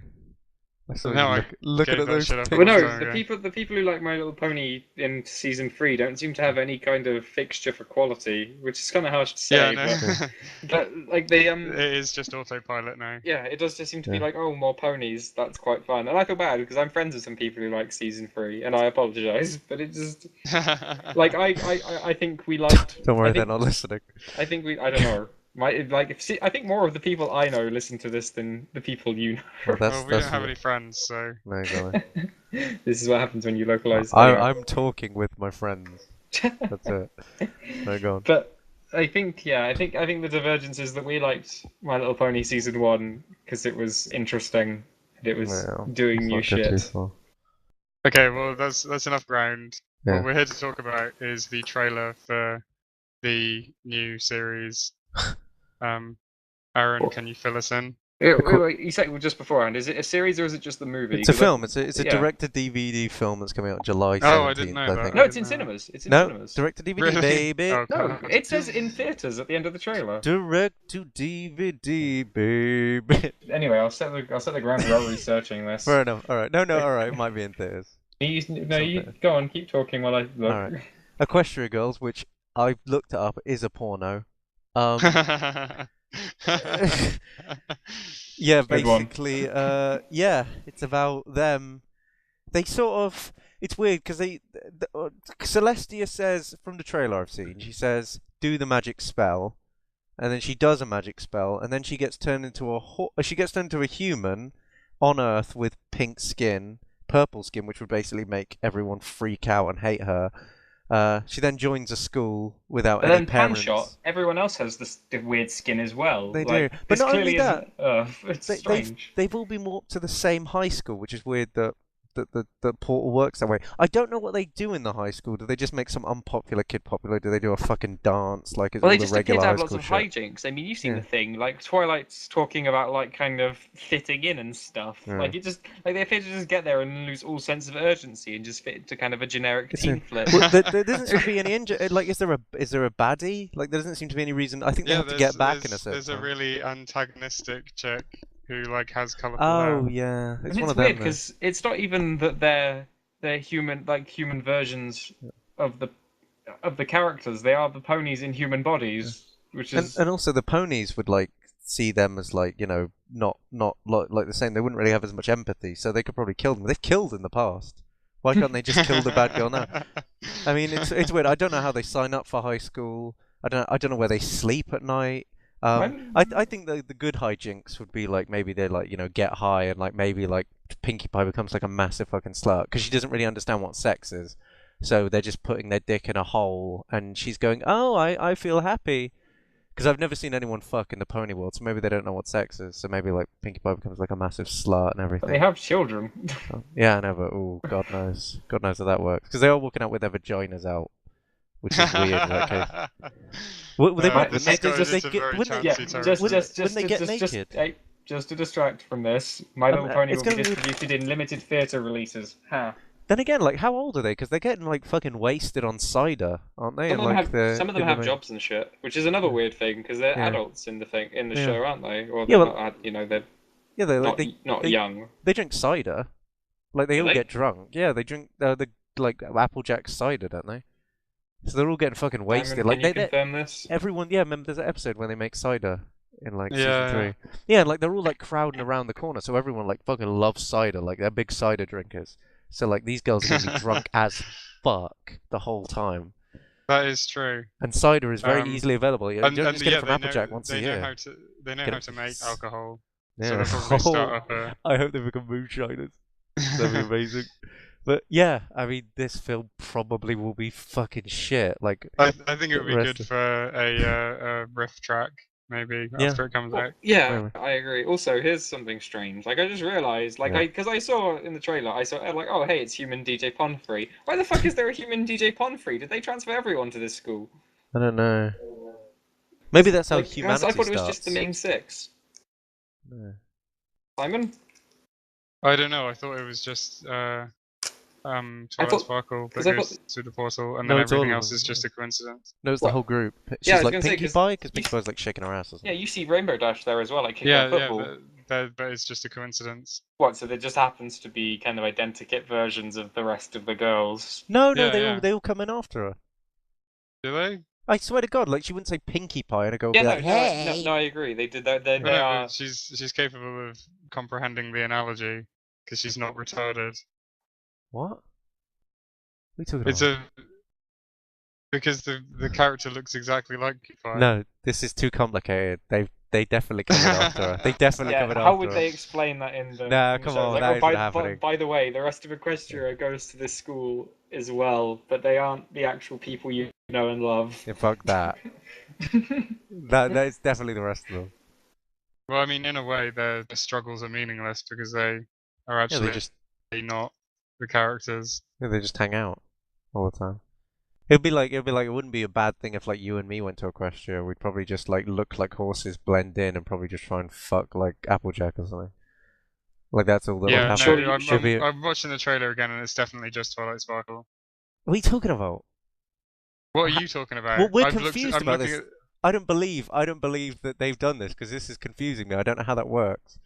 I saw No, you looking at those pictures. Well, no, the people who like My Little Pony in season 3 don't seem to have any kind of fixture for quality, which is kind of harsh to say. Yeah, but like they it is just autopilot now. Yeah, it does just seem to be like, oh, more ponies. That's quite fun, and I feel bad because I'm friends with some people who like season 3, and I apologise, but it just like I think we liked. Don't worry, they're not listening. I think I don't know. I think more of the people I know listen to this than the people you know. Well, we don't have any friends, so. No, exactly. This is what happens when you localize. I'm talking with my friends. That's it. No, go on. But I think the divergence is that we liked My Little Pony season 1 because it was interesting and it was doing new shit. Okay, well that's enough ground. Yeah. What we're here to talk about is the trailer for the new series. Aaron, can you fill us in? Wait, you said just beforehand. Is it a series or is it just the movie? It's a 'Cause film. It's a yeah. direct-to-DVD film that's coming out July Oh, I didn't 17th, know I that. think. No, I it's in didn't know that. cinemas. It's in No, cinemas. direct-to-DVD, Really? baby. Oh, No, God. it says in theaters at the end of the trailer. Direct-to-DVD, baby. Anyway, I'll set the ground while researching this. Fair enough. All right. No, all right. It might be in theaters. You go on, keep talking while I look. All right. Equestria Girls, which I've looked it up, is a porno. Yeah, Good one. basically, yeah, it's about them. They sort of, it's weird because Celestia says from the trailer I've seen, she says do the magic spell, and then she does a magic spell, and then she gets turned into a human on Earth with pink skin, purple skin, which would basically make everyone freak out and hate her. She then joins a school without But any then parents. Panshot, everyone else has the weird skin as well. They like, do, but this not only clearly that, it's they've strange. all been walked to the same high school, which is weird that the portal works that way. I don't know what they do in the high school. Do they just make some unpopular kid popular? Do they do a fucking dance like it's Well, all they the just appear regular to high have lots school of shit? hijinks. I mean, you've seen Yeah. the thing, like Twilight's talking about like kind of fitting in and stuff. Yeah. Like they appear to just get there and lose all sense of urgency and just fit into kind of a generic It's teen flip. Well, there doesn't seem to be any like, is there a baddie? Like, there doesn't seem to be any reason. I think they Yeah, have to get back in a certain there's a time. really antagonistic chick who like has colourful Oh hair. yeah, And it's it's one of weird them. because it's not even that they're human versions of the characters. They are the ponies in human bodies, which is And also the ponies would like see them as like, not like the same. They wouldn't really have as much empathy, so they could probably kill them. They've killed in the past. Why can't they just kill the bad girl now? I mean, it's weird. I don't know how they sign up for high school. I don't know where they sleep at night. I think the good hijinks would be like maybe they like get high and like maybe like Pinkie Pie becomes like a massive fucking slut because she doesn't really understand what sex is. So they're just putting their dick in a hole and she's going, oh, I feel happy. Because I've never seen anyone fuck in the pony world, so maybe they don't know what sex is. So maybe like Pinkie Pie becomes like a massive slut and everything. but they have children. Yeah, I know, but oh, God knows how that works. Because they're all walking out with their vaginas out, which is weird in that case. Well, they might, this wouldn't has they? got into Get, very wouldn't they, chancy territory. Wouldn't they get naked? Hey, just to distract from this, My Little Pony it's will be gonna be- distributed in limited theatre releases. Ha. Then again, like, how old are they? Because they're getting like fucking wasted on cider, aren't they? Some And, of them like, have they're some of them in the have jobs and shit, which is another weird thing because they're Yeah. adults in the Yeah. show, aren't they? Or Yeah, they're well- not, they're Yeah, they like not they young. they drink cider. Like they Do all they? get drunk. Yeah, they drink the like Applejack cider, don't they? So they're all getting fucking wasted. Simon, Like can you they confirm this? everyone. Yeah, remember there's an episode where they make cider in like Yeah. season 3. Yeah, and like they're all like crowding around the corner, so everyone like fucking loves cider. Like they're big cider drinkers. So like these girls are gonna be drunk as fuck the whole time. That is true. And cider is very Um, easily available. You And, don't and just get yeah, it from they Applejack know, once they a know year. how to Get how it- to make alcohol. Yeah. So they'll probably start up a. I hope they become moonshiners. That'd be amazing. But yeah, I mean, this film probably will be fucking shit. Like, I think it would be the good rest for a riff track maybe Yeah. after it comes out. Yeah, Maybe. I agree. Also, here's something strange. Like, I just realized, like, Yeah. because I saw in the trailer, I saw, like, oh, hey, it's human DJ Ponfrey. Why the fuck is there a human DJ Ponfrey? Did they transfer everyone to this school? I don't know. Maybe that's how Like, humanity I thought it was starts. just the main six. Yeah. Simon? I don't know. I thought it was just Twilight thought- Sparkle that 'cause I goes thought- through the portal, and No, then it's all everything of else them. is just a coincidence. No, it's the What? whole group. She's Yeah, I was like gonna say, Pinkie 'cause Pie because you Pinkie Pie's like shaking her ass or Yeah, something. you see Rainbow Dash there as well, like kicking Yeah, a football. but it's just a coincidence. What, so there just happens to be kind of identikit versions of the rest of the girls? No, Yeah, they yeah. all come in after her. Do they? I swear to God, like she wouldn't say Pinkie Pie and I go Yeah, be no, like, hey. no, I agree. They did that. They No, but are. she's capable of comprehending the analogy because she's not retarded. What? What are you talking It's about? because the character looks exactly like Pie. No, this is too complicated. They definitely come in after her. They definitely Yeah, come in how after would her. they explain that in the? Nah, in the come show? on, Like, that oh, isn't by, happening. by the way, the rest of Equestria goes to this school as well, but they aren't the actual people you know and love. Yeah, fuck that. That is definitely the rest of them. Well, I mean, in a way, their struggles are meaningless because they are Yeah, actually they just not the characters. Yeah, they just hang out all the time. It wouldn't be a bad thing if like you and me went to Equestria. We'd probably just like look like horses, blend in, and probably just try and fuck like Applejack or something. Like that's all that would Yeah, happen. no, Should be. I'm watching the trailer again, and it's definitely just Twilight Sparkle. What are you talking about? What are you talking about? Well, we're I'm confused about looking this. at. I don't believe that they've done this because this is confusing me. I don't know how that works.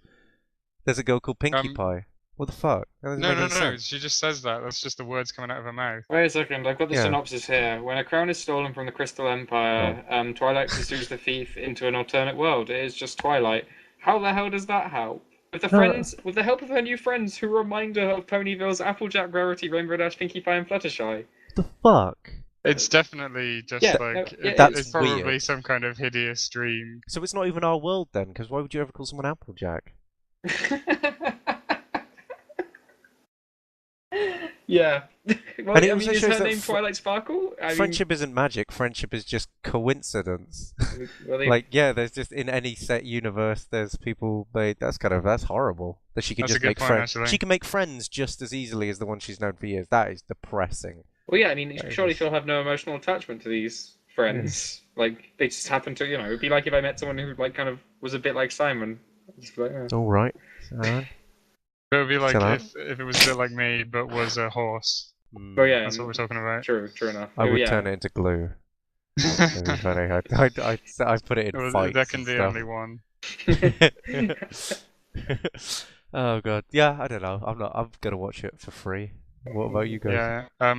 There's a girl called Pinkie Pie. What the fuck? That doesn't make any No. sense. She just says that. That's just the words coming out of her mouth. Wait a second, I've got the Yeah. synopsis here. When a crown is stolen from the Crystal Empire, Twilight pursues the thief into an alternate world. It is just Twilight. How the hell does that help? With the help of her new friends who remind her of Ponyville's Applejack, Rarity, Rainbow Dash, Pinkie Pie, and Fluttershy. What the fuck? It's definitely just Yeah, like that's it's probably weird. some kind of hideous dream. So it's not even our world then? Because why would you ever call someone Applejack? Yeah. Well, And it I also mean, is shows her that name Twilight Sparkle? Friendship isn't magic. Friendship is just coincidence. Well, Like, yeah, there's just in any set universe, there's people. That's horrible. That she can That's a just good make point, friends. actually. She can make friends just as easily as the one she's known for years. That is depressing. well, yeah, I mean, That is surely just- she'll have no emotional attachment to these friends. Like, they just happen to, it'd be like if I met someone who, like, kind of was a bit like Simon. Just be like, oh. All right. Alright. It would be like Shut up. if it was a bit like me, but was a horse. Oh, yeah. That's what we're talking about. True enough. I would yeah. turn it into glue. It'd be funny. I put it in Well, fights. there can and be stuff. only one. Oh god. Yeah, I don't know. I'm gonna watch it for free. What about you guys? Yeah.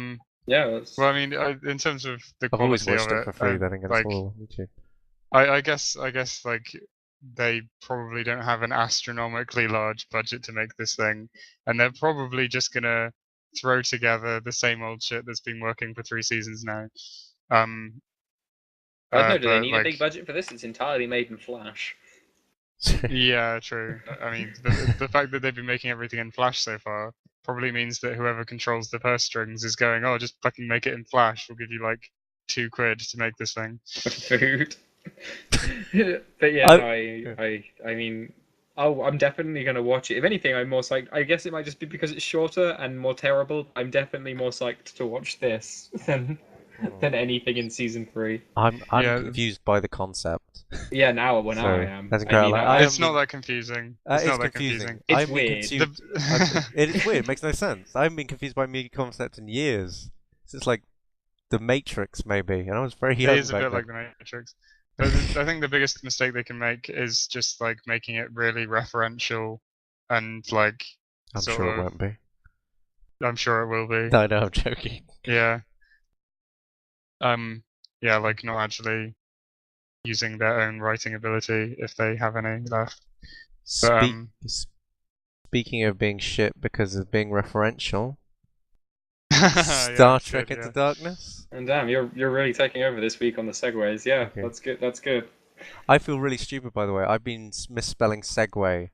Yeah, that's... Well, I mean, in terms of the I've always quality watched of it it, for free. Then again, like, it's all on YouTube. I guess like they probably don't have an astronomically large budget to make this thing, and they're probably just gonna throw together the same old shit that's been working for 3 seasons now. I don't know, do they but, need a like, big budget for this? It's entirely made in Flash. Yeah, true. I mean, the fact that they've been making everything in Flash so far probably means that whoever controls the purse strings is going, oh, just fucking make it in Flash. We'll give you like £2 to make this thing. Food. But yeah, I mean, I'm definitely gonna watch it. If anything, I'm more psyched. I guess it might just be because it's shorter and more terrible. I'm definitely more psyched to watch this than anything in season 3. I'm Yeah. confused by the concept. Yeah, now I Sorry, am. that's I great. mean, Like, I- It's not that confusing. It's not that confusing. It's I've been weird. consumed- It is weird. It makes no sense. I haven't been confused by media concept in years. It's like the Matrix, maybe, and I was very young It is a back bit then. like the Matrix. But I think the biggest mistake they can make is just like making it really referential and like I'm sort sure it of- won't be. I'm sure it will be. No, I'm joking. Yeah. Yeah, like not actually using their own writing ability if they have any left. But, Speaking of being shit because of being referential, yeah, Star it's Trek good, Into yeah. Darkness. And damn, you're really taking over this week on the segues. Yeah, Okay. that's good. That's good. I feel really stupid, by the way. I've been misspelling Segway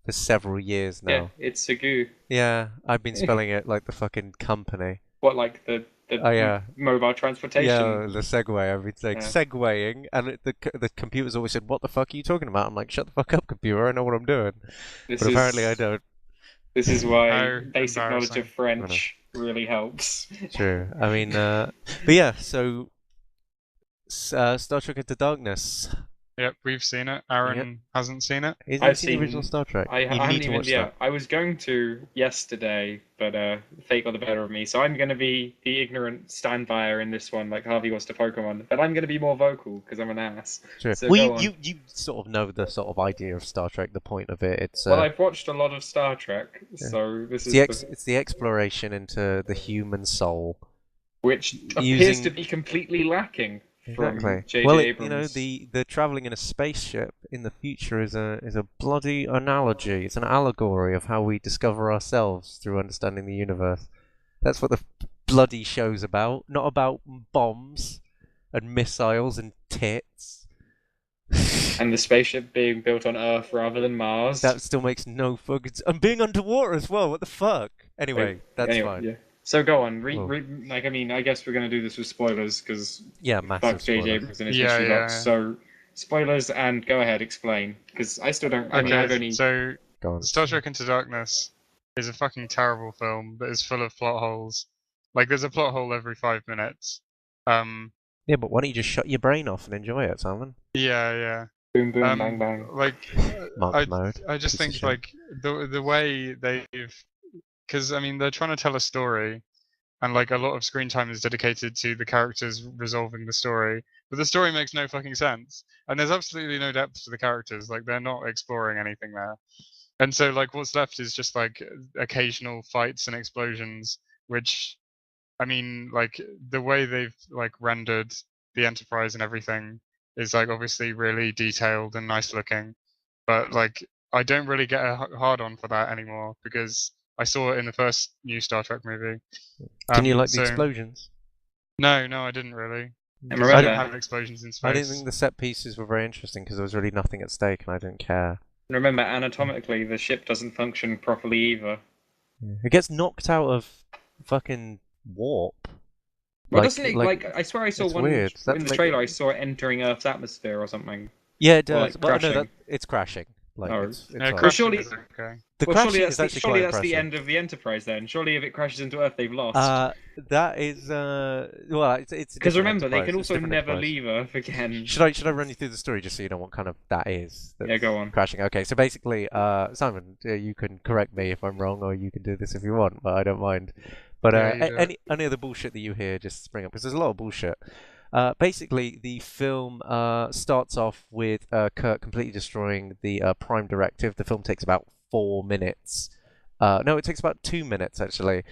for several years Yeah, now. it's Segu. Yeah, I've been spelling it like the fucking company. What, like the Oh, yeah. mobile transportation? Yeah, the Segway. I've been like Yeah. segwaying, and the computer's always said, "What the fuck are you talking about?" I'm like, "Shut the fuck up, computer! I know what I'm doing." This But is, apparently, I don't. This is why How basic knowledge embarrassing. of French really helps. True. I mean, but yeah. So, Star Trek Into Darkness. Yep, we've seen it. Aaron hasn't seen it. Have I've you seen the original seen- Star Trek? I You haven't need to even. watch Yeah, that. I was going to yesterday, but fate got the better of me. So I'm going to be the ignorant stand-byer in this one, like Harvey was to Pokemon. But I'm going to be more vocal because I'm an ass. True. So Well, go on. you sort of know the sort of idea of Star Trek, the point of it. It's Well, I've watched a lot of Star Trek, so this is it's the exploration into the human soul. which appears using- to be completely lacking from Exactly. J.J. Well, Abrams. the traveling in a spaceship in the future is a bloody analogy. It's an allegory of how we discover ourselves through understanding the universe. That's what the bloody show's about. Not about bombs and missiles and tits. And the spaceship being built on Earth rather than Mars. That still makes no fucking. And being underwater as well. What the fuck? Anyway, that's fine. Yeah. So go on. Cool. I mean, I guess we're gonna do this with spoilers because Yeah, massive. fuck J.J. spoiler. Abrams and his Yeah, history yeah, box. yeah. So spoilers and go ahead, explain because I still don't. I mean, I've Okay, only. so Go on. Star Trek Into Darkness is a fucking terrible film that is full of plot holes. Like, there's a plot hole every 5 minutes. Yeah, but why don't you just shut your brain off and enjoy it, Simon? Yeah, yeah. Boom, boom, bang, bang. Like, Monk mode. I just piece of think shit. like the way because I mean they're trying to tell a story, and like a lot of screen time is dedicated to the characters resolving the story, but the story makes no fucking sense, and there's absolutely no depth to the characters. Like they're not exploring anything there, and so like what's left is just like occasional fights and explosions, which I mean, like the way they've like rendered the Enterprise and everything is like obviously really detailed and nice looking, but like I don't really get a hard on for that anymore because I saw it in the first new Star Trek movie. Can you like the So explosions? no, I didn't really. And Because you don't remember, have explosions in I didn't space. think the set pieces were very interesting because there was really nothing at stake and I didn't care. remember, anatomically, the ship doesn't function properly either. It gets knocked out of fucking warp. Well, doesn't it? Like, I swear I saw it's one weird. Does that in the make- trailer. I saw it entering Earth's atmosphere or something. Yeah, it Or, does. like, well, no, crashing. it's crashing. Like Oh. it's No, alright. crashing surely- is okay. The Well, crashing surely is that's, actually surely quite that's the impressive. end of the Enterprise then. Surely if it crashes into Earth, they've lost. That is well, it's Because remember, they Enterprise. can It's also different never Enterprise. leave Earth again. Should I run you through the story just so you know what kind of that is? Yeah, go on. Crashing. Okay, so basically, Simon, you can correct me if I'm wrong, or you can do this if you want, but I don't mind. But Yeah, you do it. any of the bullshit that you hear, just spring up because there's a lot of bullshit. Basically, the film starts off with Kirk completely destroying the Prime Directive. The film takes about 4 minutes. No, it takes about 2 minutes actually,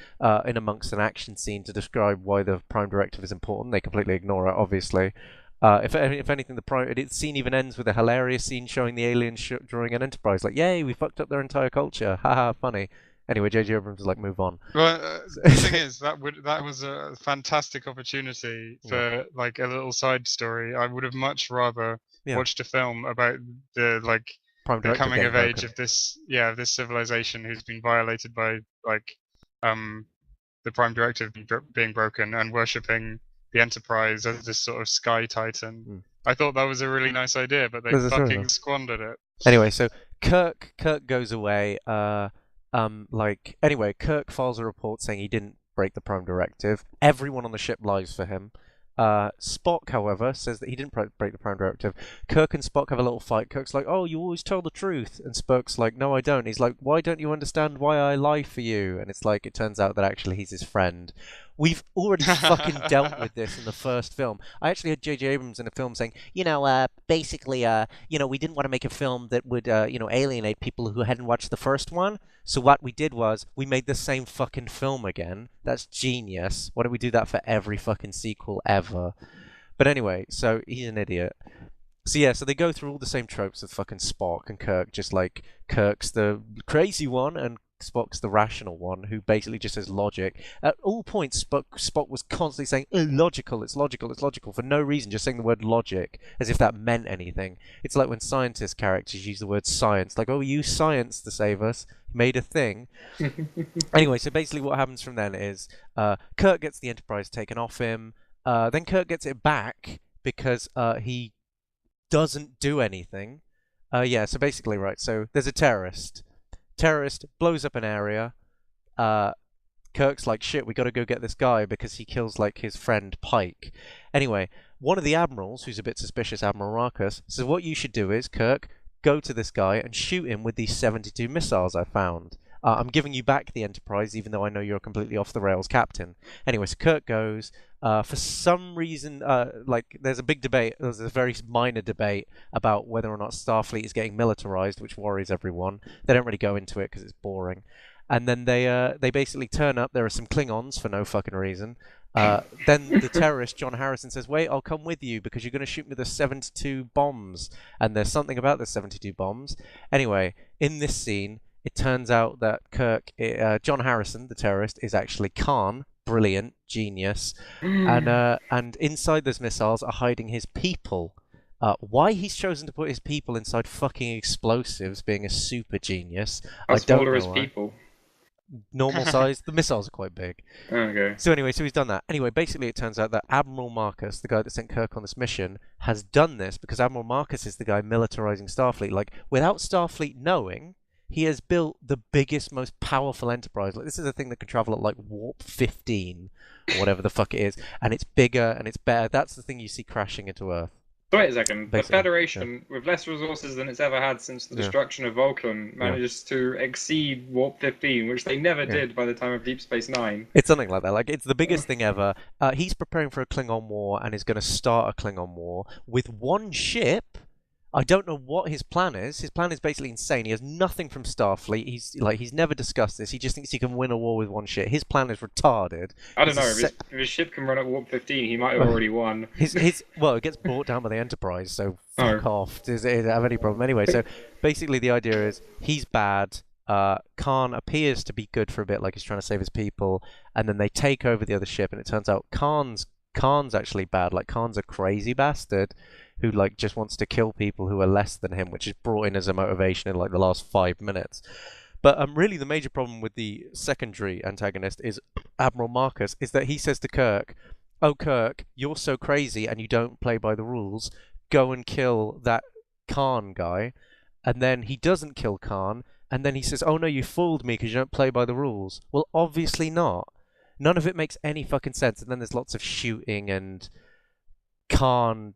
in amongst an action scene to describe why the Prime Directive is important. They completely ignore it, obviously. If anything, the scene even ends with a hilarious scene showing the aliens drawing an Enterprise. Like, yay, we fucked up their entire culture. Haha, funny. Anyway, J.J. Abrams was like, move on. Well, the thing is that was a fantastic opportunity for like a little side story. I would have much rather watched a film about the like Prime the Directive coming getting of age broken. of this civilization who's been violated by like the Prime Directive being broken and worshipping the Enterprise as this sort of sky titan. I thought that was a really nice idea, but they There's a story fucking there. squandered it. Anyway, so Kirk goes away. Anyway, Kirk files a report saying he didn't break the Prime Directive. Everyone on the ship lies for him. Spock, however, says that he didn't break the Prime Directive. Kirk and Spock have a little fight. Kirk's like, "Oh, you always tell the truth," and Spock's like, "No, I don't." He's like, "Why don't you understand why I lie for you?" And it's like it turns out that actually he's his friend. We've already fucking dealt with this in the first film. I actually had J.J. Abrams in a film saying, basically, we didn't want to make a film that would, alienate people who hadn't watched the first one. So what we did was we made the same fucking film again. That's genius. Why don't we do that for every fucking sequel ever? But anyway, so he's an idiot. So yeah, so they go through all the same tropes of fucking Spock and Kirk, just like Kirk's the crazy one and Spock's the rational one who basically just says logic. At all points, Spock was constantly saying, logical, it's logical, it's logical, for no reason, just saying the word logic, as if that meant anything. It's like when scientist characters use the word science, like, oh, use science to save us, made a thing. Anyway, so basically what happens from then is Kirk gets the Enterprise taken off him, then Kirk gets it back because he doesn't do anything. So basically, right, so there's a terrorist blows up an area. Kirk's like, shit, we gotta go get this guy because he kills like his friend Pike. Anyway, one of the admirals, who's a bit suspicious, Admiral Marcus, says what you should do is, Kirk, go to this guy and shoot him with these 72 missiles I found. I'm giving you back the Enterprise, even though I know you're a completely off the rails captain. Anyway, so Kirk goes. For some reason, there's a big debate. There's a very minor debate about whether or not Starfleet is getting militarized, which worries everyone. They don't really go into it because it's boring. And then they basically turn up. There are some Klingons for no fucking reason. Then the terrorist, John Harrison, says, wait, I'll come with you because you're going to shoot me the 72 bombs. And there's something about the 72 bombs. Anyway, in this scene, it turns out that John Harrison, the terrorist, is actually Khan. Brilliant, genius. And inside those missiles are hiding his people. Why he's chosen to put his people inside fucking explosives, being a super genius, How I don't smaller know is why. people? Normal size. The missiles are quite big. Okay. So anyway, so he's done that. Anyway, basically it turns out that Admiral Marcus, the guy that sent Kirk on this mission, has done this because Admiral Marcus is the guy militarizing Starfleet. Like, without Starfleet knowing, he has built the biggest, most powerful enterprise. Like, this is a thing that can travel at like warp 15 or whatever the fuck it is, and it's bigger and it's better. That's the thing you see crashing into Earth. So wait a second. Basically, the Federation, with less resources than it's ever had since the destruction of Vulcan, manages to exceed Warp 15, which they never did by the time of Deep Space Nine. It's something like that. Like, it's the biggest thing ever. He's preparing for a Klingon war and is going to start a Klingon war with one ship. I don't know what his plan is. His plan is basically insane. He has nothing from Starfleet. He's never discussed this. He just thinks he can win a war with one ship. His plan is retarded. I don't know. If his ship can run at Warp 15, he might have already won. Well, it gets brought down by the Enterprise, so fuck off. Does it have any problem anyway? So basically, the idea is he's bad. Khan appears to be good for a bit, like he's trying to save his people, and then they take over the other ship, and it turns out Khan's actually bad. Like, Khan's a crazy bastard who like just wants to kill people who are less than him, which is brought in as a motivation in like the last 5 minutes. But really the major problem with the secondary antagonist is Admiral Marcus, is that he says to Kirk, "Oh Kirk, you're so crazy and you don't play by the rules. Go and kill that Khan guy." And then he doesn't kill Khan, and then he says, "Oh no, you fooled me because you don't play by the rules." Well, obviously not. None of it makes any fucking sense. And then there's lots of shooting and Khan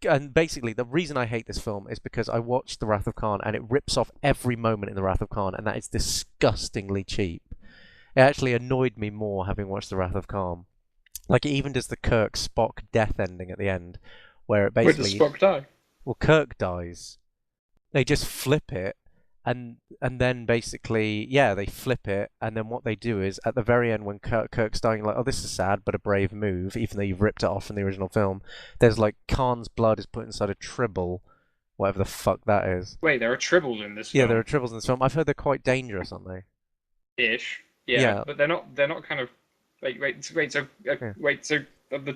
and basically the reason I hate this film is because I watched The Wrath of Khan and it rips off every moment in The Wrath of Khan, and that is disgustingly cheap. It actually annoyed me more having watched The Wrath of Khan. Like, it even does the Kirk Spock death ending at the end, where it basically... Where does Spock die? Well, Kirk dies. They just flip it, and then basically, they flip it, and then what they do is, at the very end, when Kirk's dying, like, oh, this is sad, but a brave move, even though you've ripped it off from the original film, there's, like, Khan's blood is put inside a tribble, whatever the fuck that is. Wait, there are tribbles in this film? Yeah, there are tribbles in this film. I've heard they're quite dangerous, aren't they? Ish. Yeah, but they're not kind of... Wait, so are the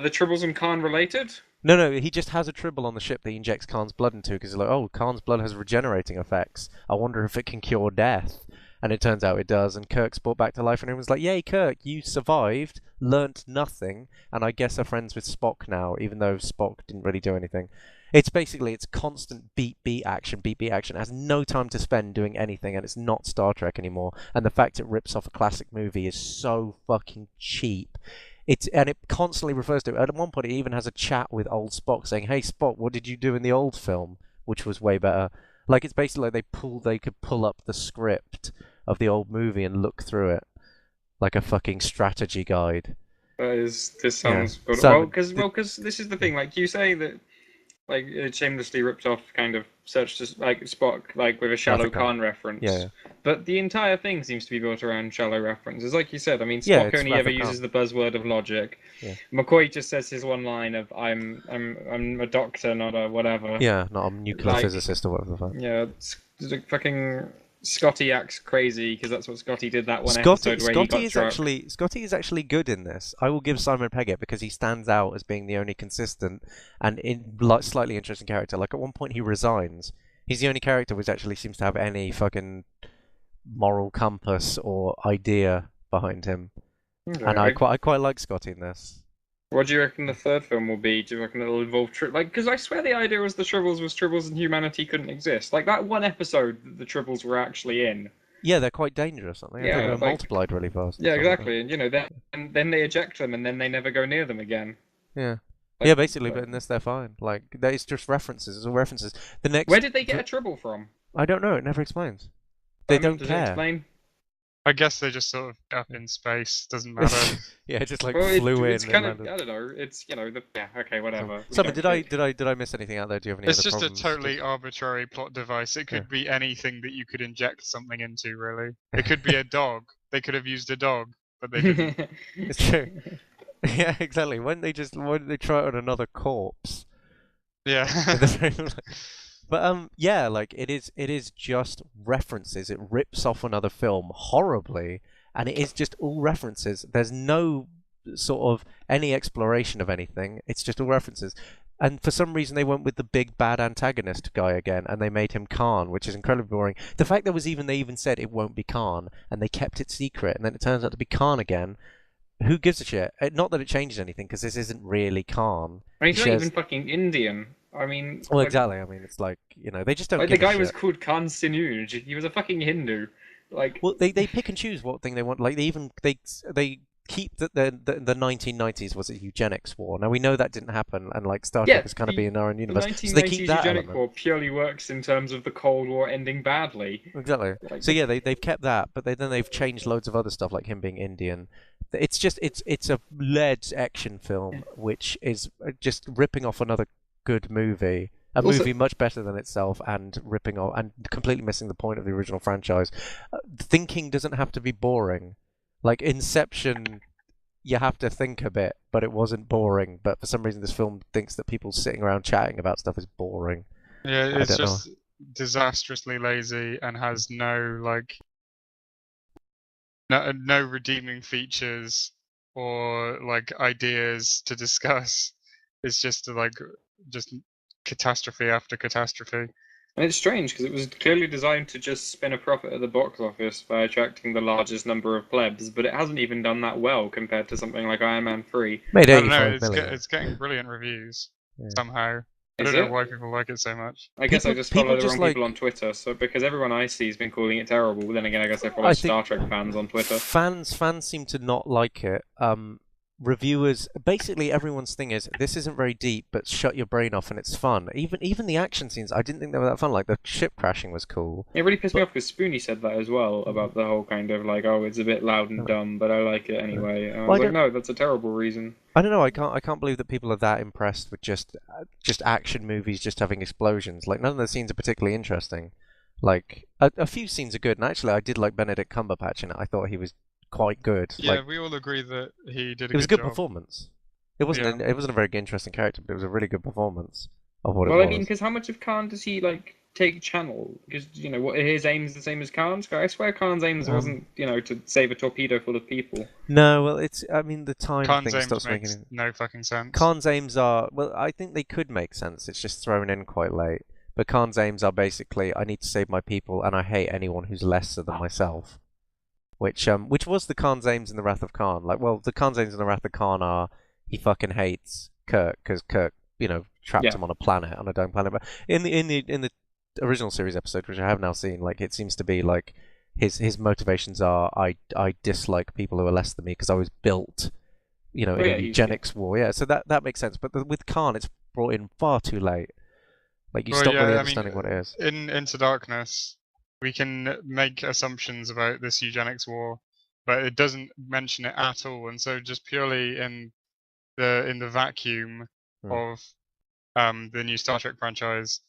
tribbles and Khan related? No, he just has a tribble on the ship that he injects Khan's blood into because he's like, oh, Khan's blood has regenerating effects. I wonder if it can cure death. And it turns out it does, and Kirk's brought back to life, and everyone's like, yay, Kirk, you survived, learnt nothing, and I guess are friends with Spock now, even though Spock didn't really do anything. It's constant beat action. It has no time to spend doing anything, and it's not Star Trek anymore. And the fact it rips off a classic movie is so fucking cheap. And it constantly refers to it. At one point, it even has a chat with old Spock saying, "Hey Spock, what did you do in the old film?" Which was way better. Like, it's basically like they could pull up the script of the old movie and look through it like a fucking strategy guide. This sounds good. So, because this is the thing. Like, you say that, like, it shamelessly ripped off kind of such as like Spock, like with a shallow Khan reference. Yeah. But the entire thing seems to be built around shallow references. Like you said, I mean, Spock only ever uses the buzzword of logic. Yeah. McCoy just says his one line of I'm a doctor, not a whatever. Yeah, not a nuclear physicist or whatever the fuck. Yeah, fucking Scotty acts crazy because that's what Scotty did that one episode where he got drunk. Scotty is actually good in this. I will give Simon Pegg it because he stands out as being the only consistent and slightly interesting character. Like, at one point he resigns. He's the only character which actually seems to have any fucking moral compass or idea behind him. Okay. And I quite like Scotty in this. What do you reckon the third film will be? Do you reckon it'll involve because I swear the idea was the Tribbles and humanity couldn't exist. Like, that one episode that the Tribbles were actually in. Yeah, they're quite dangerous, aren't they? Yeah, they're multiplied really fast. Yeah, exactly. And then they eject them, and then they never go near them again. Yeah. Like, yeah, basically, but in this they're fine. Like, it's just references. It's all references. The next. Where did they get a Tribble from? I don't know. It never explains. They don't does care. It explain? I guess they just sort of up in space. Doesn't matter. Yeah, just like flew in. It's kind of, I don't know. It's okay, whatever. Simon, did I miss anything out there? Do you have any? It's other just problems? a totally arbitrary plot device. It could be anything that you could inject something into. Really, it could be a dog. They could have used a dog, but they didn't. It's true. Yeah, exactly. When they try it on another corpse. Yeah. But yeah, like, it is just references. It rips off another film horribly, and it is just all references. There's no sort of any exploration of anything. It's just all references. And for some reason they went with the big bad antagonist guy again, and they made him Khan, which is incredibly boring. The fact that they even said it won't be Khan, and they kept it secret, and then it turns out to be Khan again. Who gives a shit? Not that it changes anything, because this isn't really Khan. I mean, he's not even fucking Indian. I mean, Well, like, exactly. I mean, it's like, they just don't like the give a guy was shit. called Khan Sinuj. He was a fucking Hindu. Like, Well, they pick and choose what thing they want. Like they keep the 1990s was a eugenics war. Now we know that didn't happen, and like Star Trek yeah, is kind of being in our own the universe, so they keep 1990s that eugenic element. war purely works in terms of the Cold War ending badly. Exactly. Like, So yeah, they've kept that, but then they've changed loads of other stuff, like him being Indian. It's a lead action film, which is just ripping off another good movie. A Also, movie much better than itself, and ripping off and completely missing the point of the original franchise. Thinking doesn't have to be boring. Like Inception, you have to think a bit, but it wasn't boring. But for some reason, this film thinks that people sitting around chatting about stuff is boring. Yeah, I it's don't know. just disastrously lazy and has no redeeming features or like ideas to discuss. It's just just catastrophe after catastrophe. and it's strange because it was clearly designed to just spin a profit at the box office by attracting the largest number of plebs, but it hasn't even done that well compared to something like Iron Man 3. Made I don't know. 85 million. It's getting brilliant reviews Yeah. somehow. I Is don't know it? why people like it so much. I guess I just People follow the just wrong like people on Twitter, so because everyone I see has been calling it terrible. Then again, I guess I follow I think Star Trek fans on Twitter. fans seem to not like it. Reviewers, basically everyone's thing is this isn't very deep, but shut your brain off and it's fun. Even the action scenes, I didn't think they were that fun. Like the ship crashing was cool. It really pissed me But off because Spoonie said that as well about the whole kind of like, oh, it's a bit loud and dumb, but I like it anyway. And I well, was like, no, that's a terrible reason. I don't know. I can't believe that people are that impressed with just action movies just having explosions. Like none of the scenes are particularly interesting. Like a few scenes are good, and actually I did like Benedict Cumberbatch in it. I thought he was quite good. Yeah, Like we all agree that he did a it was a good good job. performance. It wasn't Yeah. it wasn't a very interesting character, but it was a really good performance of what Well, it I mean, was. because how much of Khan does he like take channel? Because what his aim's the same as Khan's. I swear Khan's aims wasn't to save a torpedo full of people. No, well, I mean, the time Khan's thing aims stops makes making. no fucking sense. Khan's aims are, well, I think they could make sense. It's just thrown in quite late. But Khan's aims are basically, I need to save my people, and I hate anyone who's lesser than myself. Which was the Khan's aims in the Wrath of Khan. Like, well, the Khan's aims in the Wrath of Khan are he fucking hates Kirk because Kirk, trapped Yeah. him on a planet, on a dying planet. But in the original series episode, which I have now seen, like it seems to be like his motivations are I dislike people who are less than me because I was built, in Oh a yeah, eugenics war. Yeah, so that makes sense. But with Khan, it's brought in far too late. Like you Well, stop really yeah, I mean, understanding what it is. in Into Darkness, we can make assumptions about this eugenics war, but it doesn't mention it at all. And so, just purely in the vacuum Hmm. of the new Star Trek franchise,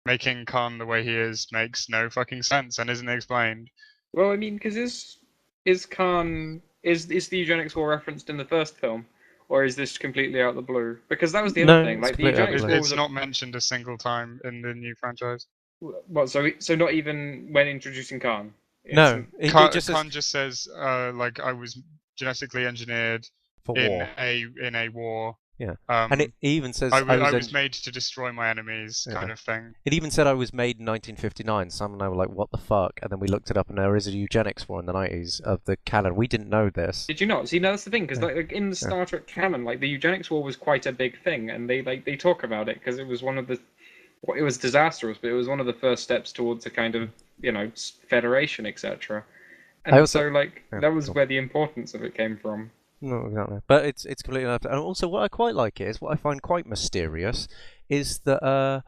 making Khan the way he is makes no fucking sense and isn't explained. Well, I mean, because is Khan is the eugenics war referenced in the first film, or is this completely out of the blue? Because that was the other No, thing. it's Like the completely out of the eugenics blue. war It's was not mentioned a single time in the new franchise. what? So not even when introducing Khan. No, it just says Khan just says like I was genetically engineered for in war. a war. Yeah, and it even says I was made to destroy my enemies, Yeah. kind of thing. It even said I was made in 1959. Sam and I were like, "What the fuck?" And then we looked it up, and there is a eugenics war in the 90s of the canon. We didn't know this. Did you not? See, no, that's the thing, because Yeah. like in the Yeah. Star Trek canon, like the eugenics war was quite a big thing, and they talk about it because it was one of the, it was disastrous, but it was one of the first steps towards a kind of federation, etc. I And also- so like Yeah, that was cool. where the importance of it came from. No, exactly. But it's completely enough. And also, what I quite like is what I find quite mysterious is that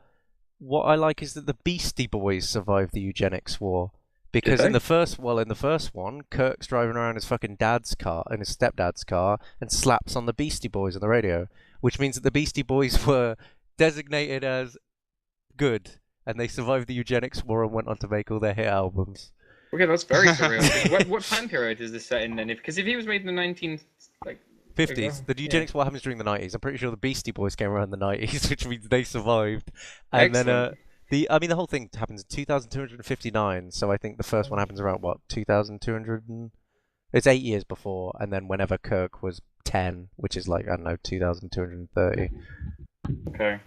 what I like is that the Beastie Boys survived the eugenics war. Because Did in they? the first one, Kirk's driving around his fucking dad's car, in his stepdad's car, and slaps on the Beastie Boys on the radio, which means that the Beastie Boys were designated as good, and they survived the eugenics war and went on to make all their hit albums. Okay, that's very surreal. 'Cause what time period is this set in then? Because if he was made in the 19 like 50s. The yeah. eugenics war happens during the 90s. I'm pretty sure the Beastie Boys came around the 90s, which means they survived. And Excellent. then the whole thing happens in 2259. So I think the first one happens around what 2200. It's 8 years before, and then whenever Kirk was 10, which is like I don't know 2230. Okay.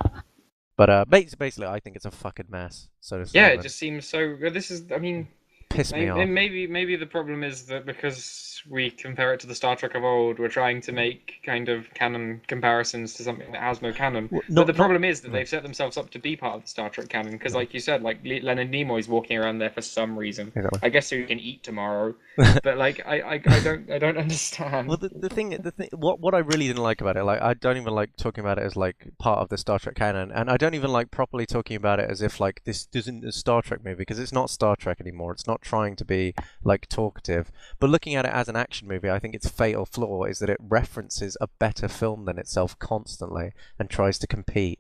But basically, I think it's a fucking mess. So to Yeah, say, it just seems so. This is, I mean, pissed me off. Maybe the problem is that because we compare it to the Star Trek of old, we're trying to make kind of canon comparisons to something that has no canon. Well, But the problem is that they've set themselves up to be part of the Star Trek canon, because, like you said, like Leonard Nimoy's walking around there for some reason. Exactly. I guess so you can eat tomorrow. But like, I don't understand. Well, the thing, what I really didn't like about it, like, I don't even like talking about it as like part of the Star Trek canon, and I don't even like properly talking about it as if like this isn't a Star Trek movie, because it's not Star Trek anymore. It's not trying to be like talkative, but looking at it as an action movie, I think its fatal flaw is that it references a better film than itself constantly and tries to compete,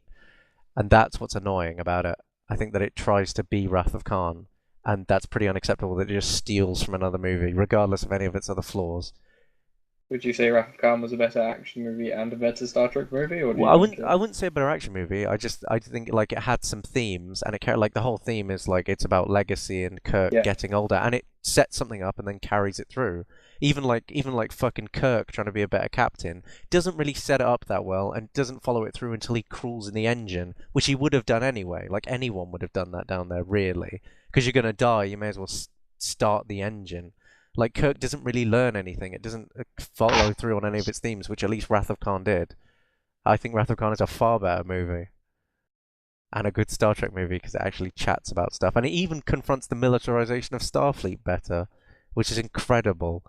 and that's what's annoying about it. I think that it tries to be Wrath of Khan, and that's pretty unacceptable. That it just steals from another movie, regardless of any of its other flaws. Would you say Wrath of Khan was a better action movie and a better Star Trek movie, or do Well, you I wouldn't say a better action movie. I think like it had some themes, and like the whole theme is like it's about legacy and Kirk getting older, and it sets something up and then carries it through. Even like fucking Kirk trying to be a better captain doesn't really set it up that well, and doesn't follow it through until he crawls in the engine, which he would have done anyway. Like anyone would have done that down there, really, because you're gonna die. You may as well start the engine. Like, Kirk doesn't really learn anything. It doesn't follow through on any of its themes, which at least Wrath of Khan did. I think Wrath of Khan is a far better movie. And a good Star Trek movie, because it actually chats about stuff. And it even confronts the militarization of Starfleet better, which is incredible.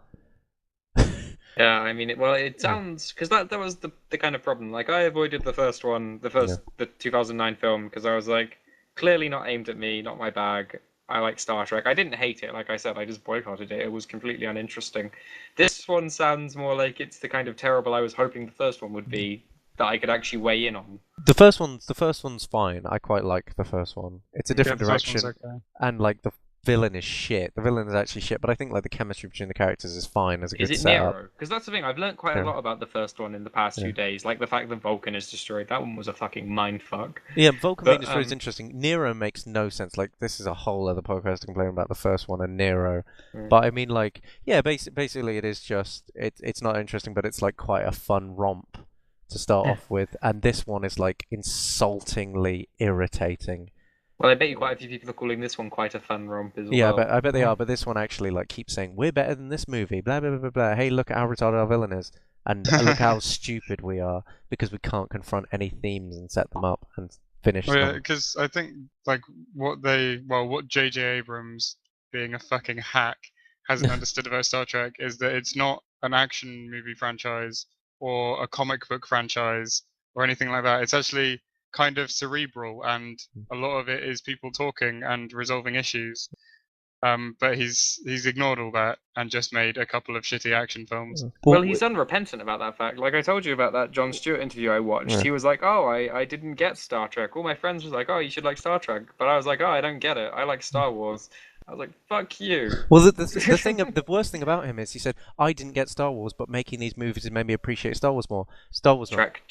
Yeah, I mean, it sounds, because that was the kind of problem. Like, I avoided the first one, the 2009 film, because I was like, clearly not aimed at me, not my bag. I like Star Trek. I didn't hate it, like I said, I just boycotted it. It was completely uninteresting. This one sounds more like it's the kind of terrible I was hoping the first one would be, that I could actually weigh in on. The first one's fine. I quite like the first one. It's a different direction, okay. and like the villain is shit. The villain is actually shit, but I think like the chemistry between the characters is fine as a good setup. Nero? Because that's the thing. I've learned quite a lot about the first one in the past few days. Like the fact that Vulcan is destroyed. That one was a fucking mindfuck. Yeah, Vulcan being destroyed is interesting. Nero makes no sense. Like, this is a whole other podcast to complain about the first one and Nero. But I mean, like, yeah, basically it is just it's not interesting, but it's like quite a fun romp to start off with. And this one is like insultingly irritating. Well, I bet you quite a few people are calling this one quite a fun romp as well. Yeah, I bet they are. But this one actually like keeps saying we're better than this movie. Blah blah blah blah blah. Hey, look at how retarded our villain is, and look how stupid we are because we can't confront any themes and set them up and finish them. Yeah, because I think like what J.J. Abrams, being a fucking hack, hasn't understood about Star Trek is that it's not an action movie franchise or a comic book franchise or anything like that. It's actually kind of cerebral, and a lot of it is people talking and resolving issues. But he's ignored all that and just made a couple of shitty action films. Well, he's unrepentant about that fact. Like I told you about that Jon Stewart interview I watched. He was like, "Oh, I didn't get Star Trek." All my friends was like, "Oh, you should like Star Trek," but I was like, "Oh, I don't get it. I like Star Wars." I was like, "Fuck you." Well, the worst thing about him is he said, "I didn't get Star Wars, but making these movies has made me appreciate Star Wars more." Star Wars, Trek.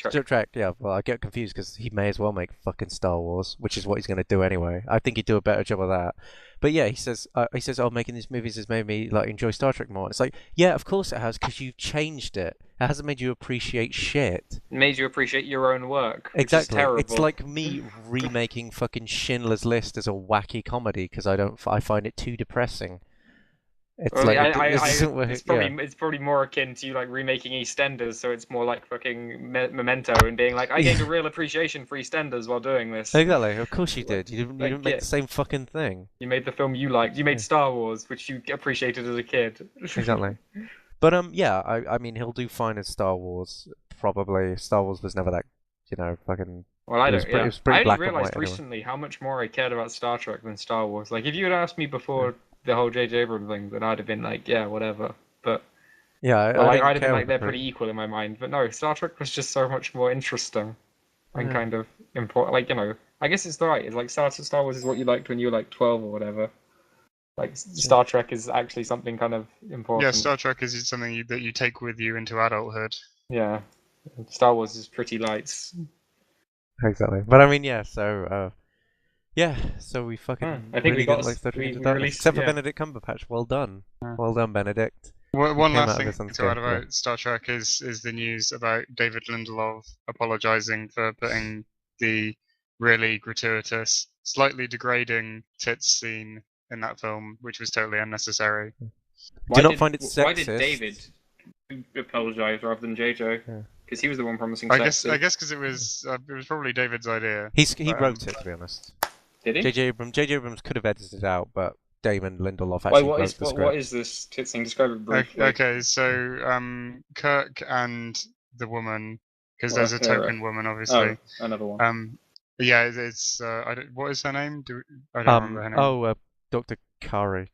Yeah. Well, I get confused because he may as well make fucking Star Wars, which is what he's going to do anyway. I think he'd do a better job of that. But yeah, he says, "Oh, making these movies has made me like enjoy Star Trek more." And it's like, yeah, of course it has, because you've changed it. It hasn't made you appreciate shit. It made you appreciate your own work. Exactly. Which is terrible. It's like me remaking fucking Schindler's List as a wacky comedy because I find it too depressing. It's well, like it's probably more akin to you like remaking EastEnders, so it's more like fucking Memento and being like, I gained a real appreciation for EastEnders while doing this. Exactly, of course you did. You didn't make the same fucking thing. You made the film you liked. You made Star Wars, which you appreciated as a kid. Exactly. But yeah, I mean he'll do fine as Star Wars. Probably Star Wars was never that, fucking. Well, I don't. It was pretty I black realized and white recently how much more I cared about Star Trek than Star Wars. Like, if you had asked me before the whole J.J. Abrams thing, then I'd have been like, yeah, whatever. But yeah, I'd have been like, they're pretty equal in my mind. But no, Star Trek was just so much more interesting and kind of important. Like, I guess it's right. It's like Star Wars is what you liked when you were like 12 or whatever. Like, Star Trek is actually something kind of important. Yeah, Star Trek is something that you take with you into adulthood. Yeah, Star Wars is pretty lights. Exactly, but I mean, yeah. So, so we fucking. I think really we got like we released, except for Benedict Cumberbatch. Well done, well done, Benedict. One last thing to add about Star Trek is the news about David Lindelof apologizing for putting the really gratuitous, slightly degrading tits scene in that film, which was totally unnecessary. Do you not find it Why did sexist? David apologize rather than JJ? Yeah. Because he was the one promising I sexy. guess because it was probably David's idea. He wrote it, to be honest. Did he? J.J. Abrams could have edited it out, but Damon Lindelof actually wrote the script. What is this tit thing? Describe it briefly. Okay, so Kirk and the woman, because there's a token woman, obviously. Oh, another one. Yeah, it's what is her name? I don't remember her name. Dr. Carey,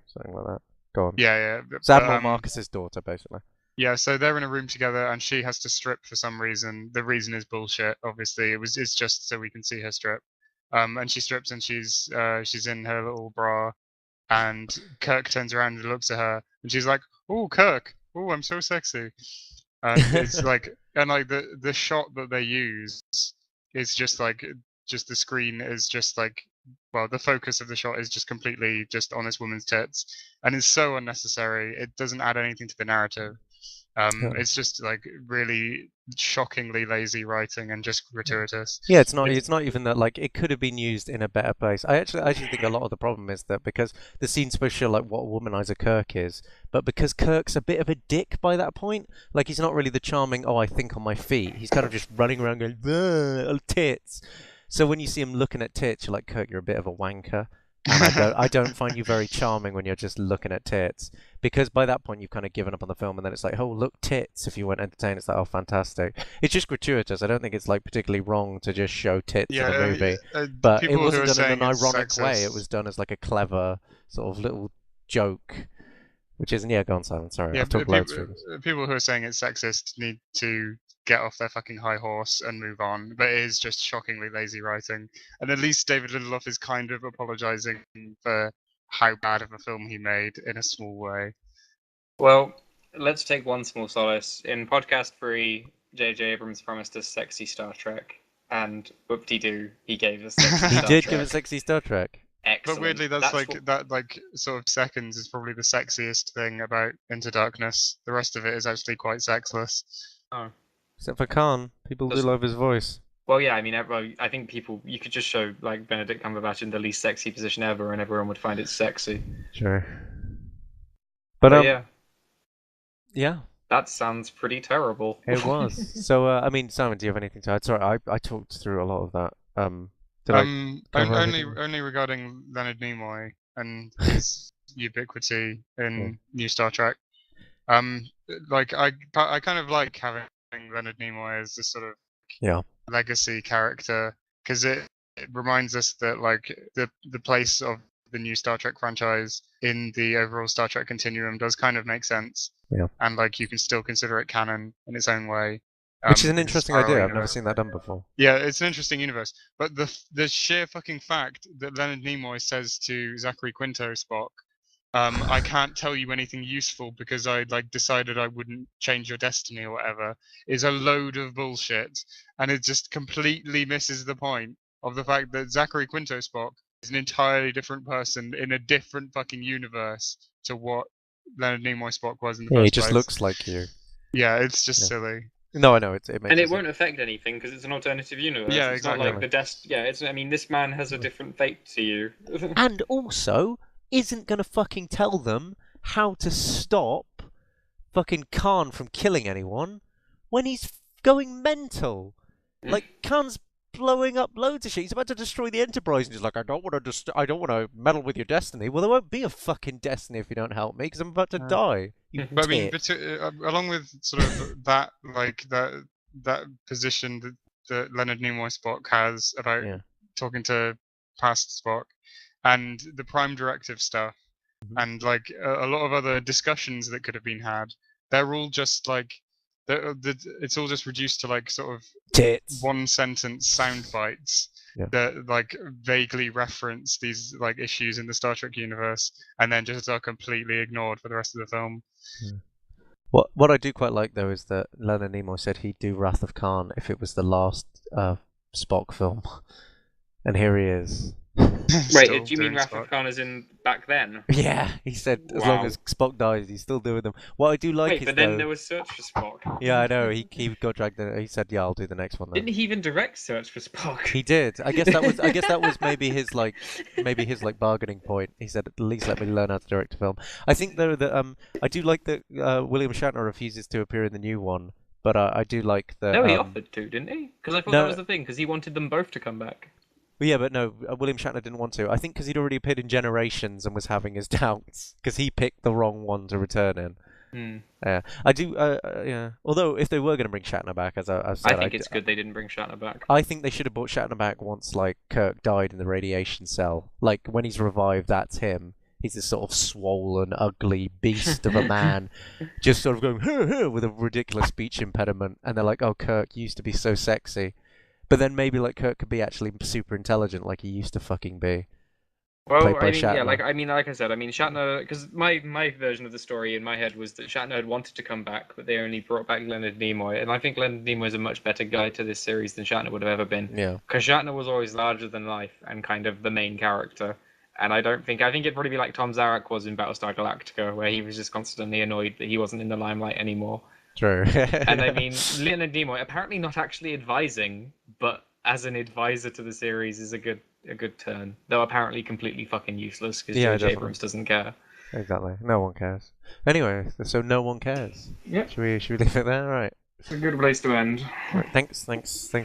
something like that. Go on. Yeah. It's Admiral Marcus's daughter, basically. Yeah, so they're in a room together, and she has to strip for some reason. The reason is bullshit. Obviously, it's just so we can see her strip. And she strips, and she's in her little bra, and Kirk turns around and looks at her, and she's like, "Oh, Kirk, oh, I'm so sexy." And it's like, and like the shot that they use is just the screen is just like, well, the focus of the shot is just completely just on this woman's tits, and it's so unnecessary. It doesn't add anything to the narrative. It's just like really shockingly lazy writing and just gratuitous. Yeah, it's not even that. Like, it could have been used in a better place. I actually think a lot of the problem is that because the scene's supposed to show like what a womanizer Kirk is, but because Kirk's a bit of a dick by that point, like he's not really the charming, oh, I think on my feet. He's kind of just running around going, "Ugh, tits." So when you see him looking at tits, you're like, Kirk, you're a bit of a wanker. And I don't find you very charming when you're just looking at tits, because by that point you've kind of given up on the film, and then it's like, oh, look, tits. If you weren't entertained, it's like, oh, fantastic. It's just gratuitous. I don't think it's like particularly wrong to just show tits in a movie, but it wasn't done in an ironic way. It was done as like a clever sort of little joke, which isn't. Yeah, go on, Simon. Sorry, I've talked loads through this. People who are saying it's sexist need to get off their fucking high horse and move on. But it is just shockingly lazy writing. And at least David Lindelof is kind of apologizing for how bad of a film he made in a small way. Well, let's take one small solace. In podcast 3, J.J. Abrams promised us sexy Star Trek, and whoop-de-doo, he gave us sexy Star Trek. He did give us sexy Star Trek. Excellent. But weirdly, that sort of seconds is probably the sexiest thing about Into Darkness. The rest of it is actually quite sexless. Oh. Except for Khan. People do love his voice. Well, yeah, I mean, I think you could just show like Benedict Cumberbatch in the least sexy position ever, and everyone would find it sexy. Sure. But yeah. Yeah. That sounds pretty terrible. It was. So, I mean, Simon, do you have anything to add? Sorry, I talked through a lot of that. Only regarding Leonard Nimoy and his ubiquity in New Star Trek. Like I kind of like having Leonard Nimoy as this sort of legacy character, because it reminds us that like the place of the new Star Trek franchise in the overall Star Trek continuum does kind of make sense. Yeah. And like you can still consider it canon in its own way. Which is an interesting idea. I've never seen that done before. Yeah, it's an interesting universe. But the sheer fucking fact that Leonard Nimoy says to Zachary Quinto Spock, I can't tell you anything useful because I like decided I wouldn't change your destiny or whatever, is a load of bullshit. And it just completely misses the point of the fact that Zachary Quinto Spock is an entirely different person in a different fucking universe to what Leonard Nimoy Spock was in the first place. He just looks like you. Yeah, it's just silly. No, I know it makes and it won't affect anything because it's an alternative universe. Yeah, it's exactly. Not like I mean, this man has a different fate to you. And also, isn't gonna fucking tell them how to stop fucking Khan from killing anyone when he's going mental. Like, Khan's blowing up loads of shit. He's about to destroy the Enterprise, and he's like, I don't want to meddle with your destiny. Well, there won't be a fucking destiny if you don't help me, because I'm about to die. But I mean, along with sort of that, like that position that Leonard Nimoy Spock has about talking to past Spock, and the Prime Directive stuff, and like a lot of other discussions that could have been had, they're all just like it's all just reduced to like sort of tits. One sentence sound bites that like vaguely reference these like issues in the Star Trek universe, and then just are completely ignored for the rest of the film. What I do quite like though is that Leonard Nimoy said he'd do Wrath of Khan if it was the last Spock film, and here he is. Wait, Still do you mean doing Wrath Spock. of Khan as in back then? Yeah, he said as long Wow. as Spock dies, he's still doing them. What I do like Wait, is but then though, there was Search for Spock. yeah, I know he got dragged in. He said, "Yeah, I'll do the next one then." Didn't he even direct Search for Spock? He did. I guess that was maybe his like bargaining point. He said, "At least let me learn how to direct a film." I think though that I do like that William Shatner refuses to appear in the new one, but I do like that No, he offered to, didn't he? Because I thought that no, was the thing, because he wanted them both to come back. well, yeah, but no, William Shatner didn't want to. I think because he'd already appeared in Generations and was having his doubts because he picked the wrong one to return in. Hmm. Yeah, I do. Yeah. Although if they were going to bring Shatner back, as I've I said, think it's good they didn't bring Shatner back. I think they should have brought Shatner back once, like Kirk died in the radiation cell. Like when he's revived, that's him. He's this sort of swollen, ugly beast of a man, just sort of going "Huh, huh," with a ridiculous speech impediment. And they're like, "Oh, Kirk used to be so sexy," but then maybe like Kirk could be actually super intelligent, like he used to fucking be. Well, Played by I mean, yeah, Shatner. like I said, Shatner, because my version of the story in my head was that Shatner had wanted to come back, but they only brought back Leonard Nimoy, and I think Leonard Nimoy is a much better guide to this series than Shatner would have ever been. Yeah. Because Shatner was always larger than life and kind of the main character, and I think it'd probably be like Tom Zarek was in Battlestar Galactica, where he was just constantly annoyed that he wasn't in the limelight anymore. True. And I mean, Leonard Nimoy apparently not actually advising, but as an advisor to the series is a good turn. Though apparently completely fucking useless because Yeah, J.J. definitely. Abrams doesn't care. Exactly. No one cares. Anyway, so no one cares. Yep. Should we leave it there? All right. It's a good place to end. Right. Thanks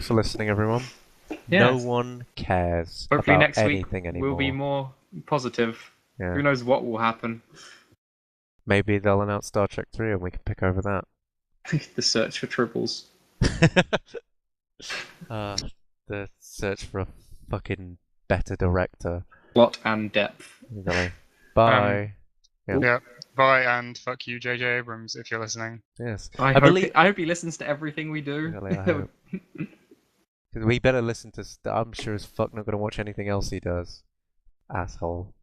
for listening, everyone. No Yes. one cares Hopefully about next week anything anymore. we'll be more positive. Yeah. Who knows what will happen? Maybe they'll announce Star Trek 3 and we can pick over that. The search for triples. The search for a fucking better director. Plot and depth. Exactly. Bye. Yeah. Bye and fuck you, J.J. Abrams, if you're listening. Yes. I hope he listens to everything we do. Exactly, I hope. 'Cause we better listen to. I'm sure as fuck not gonna watch anything else he does. Asshole.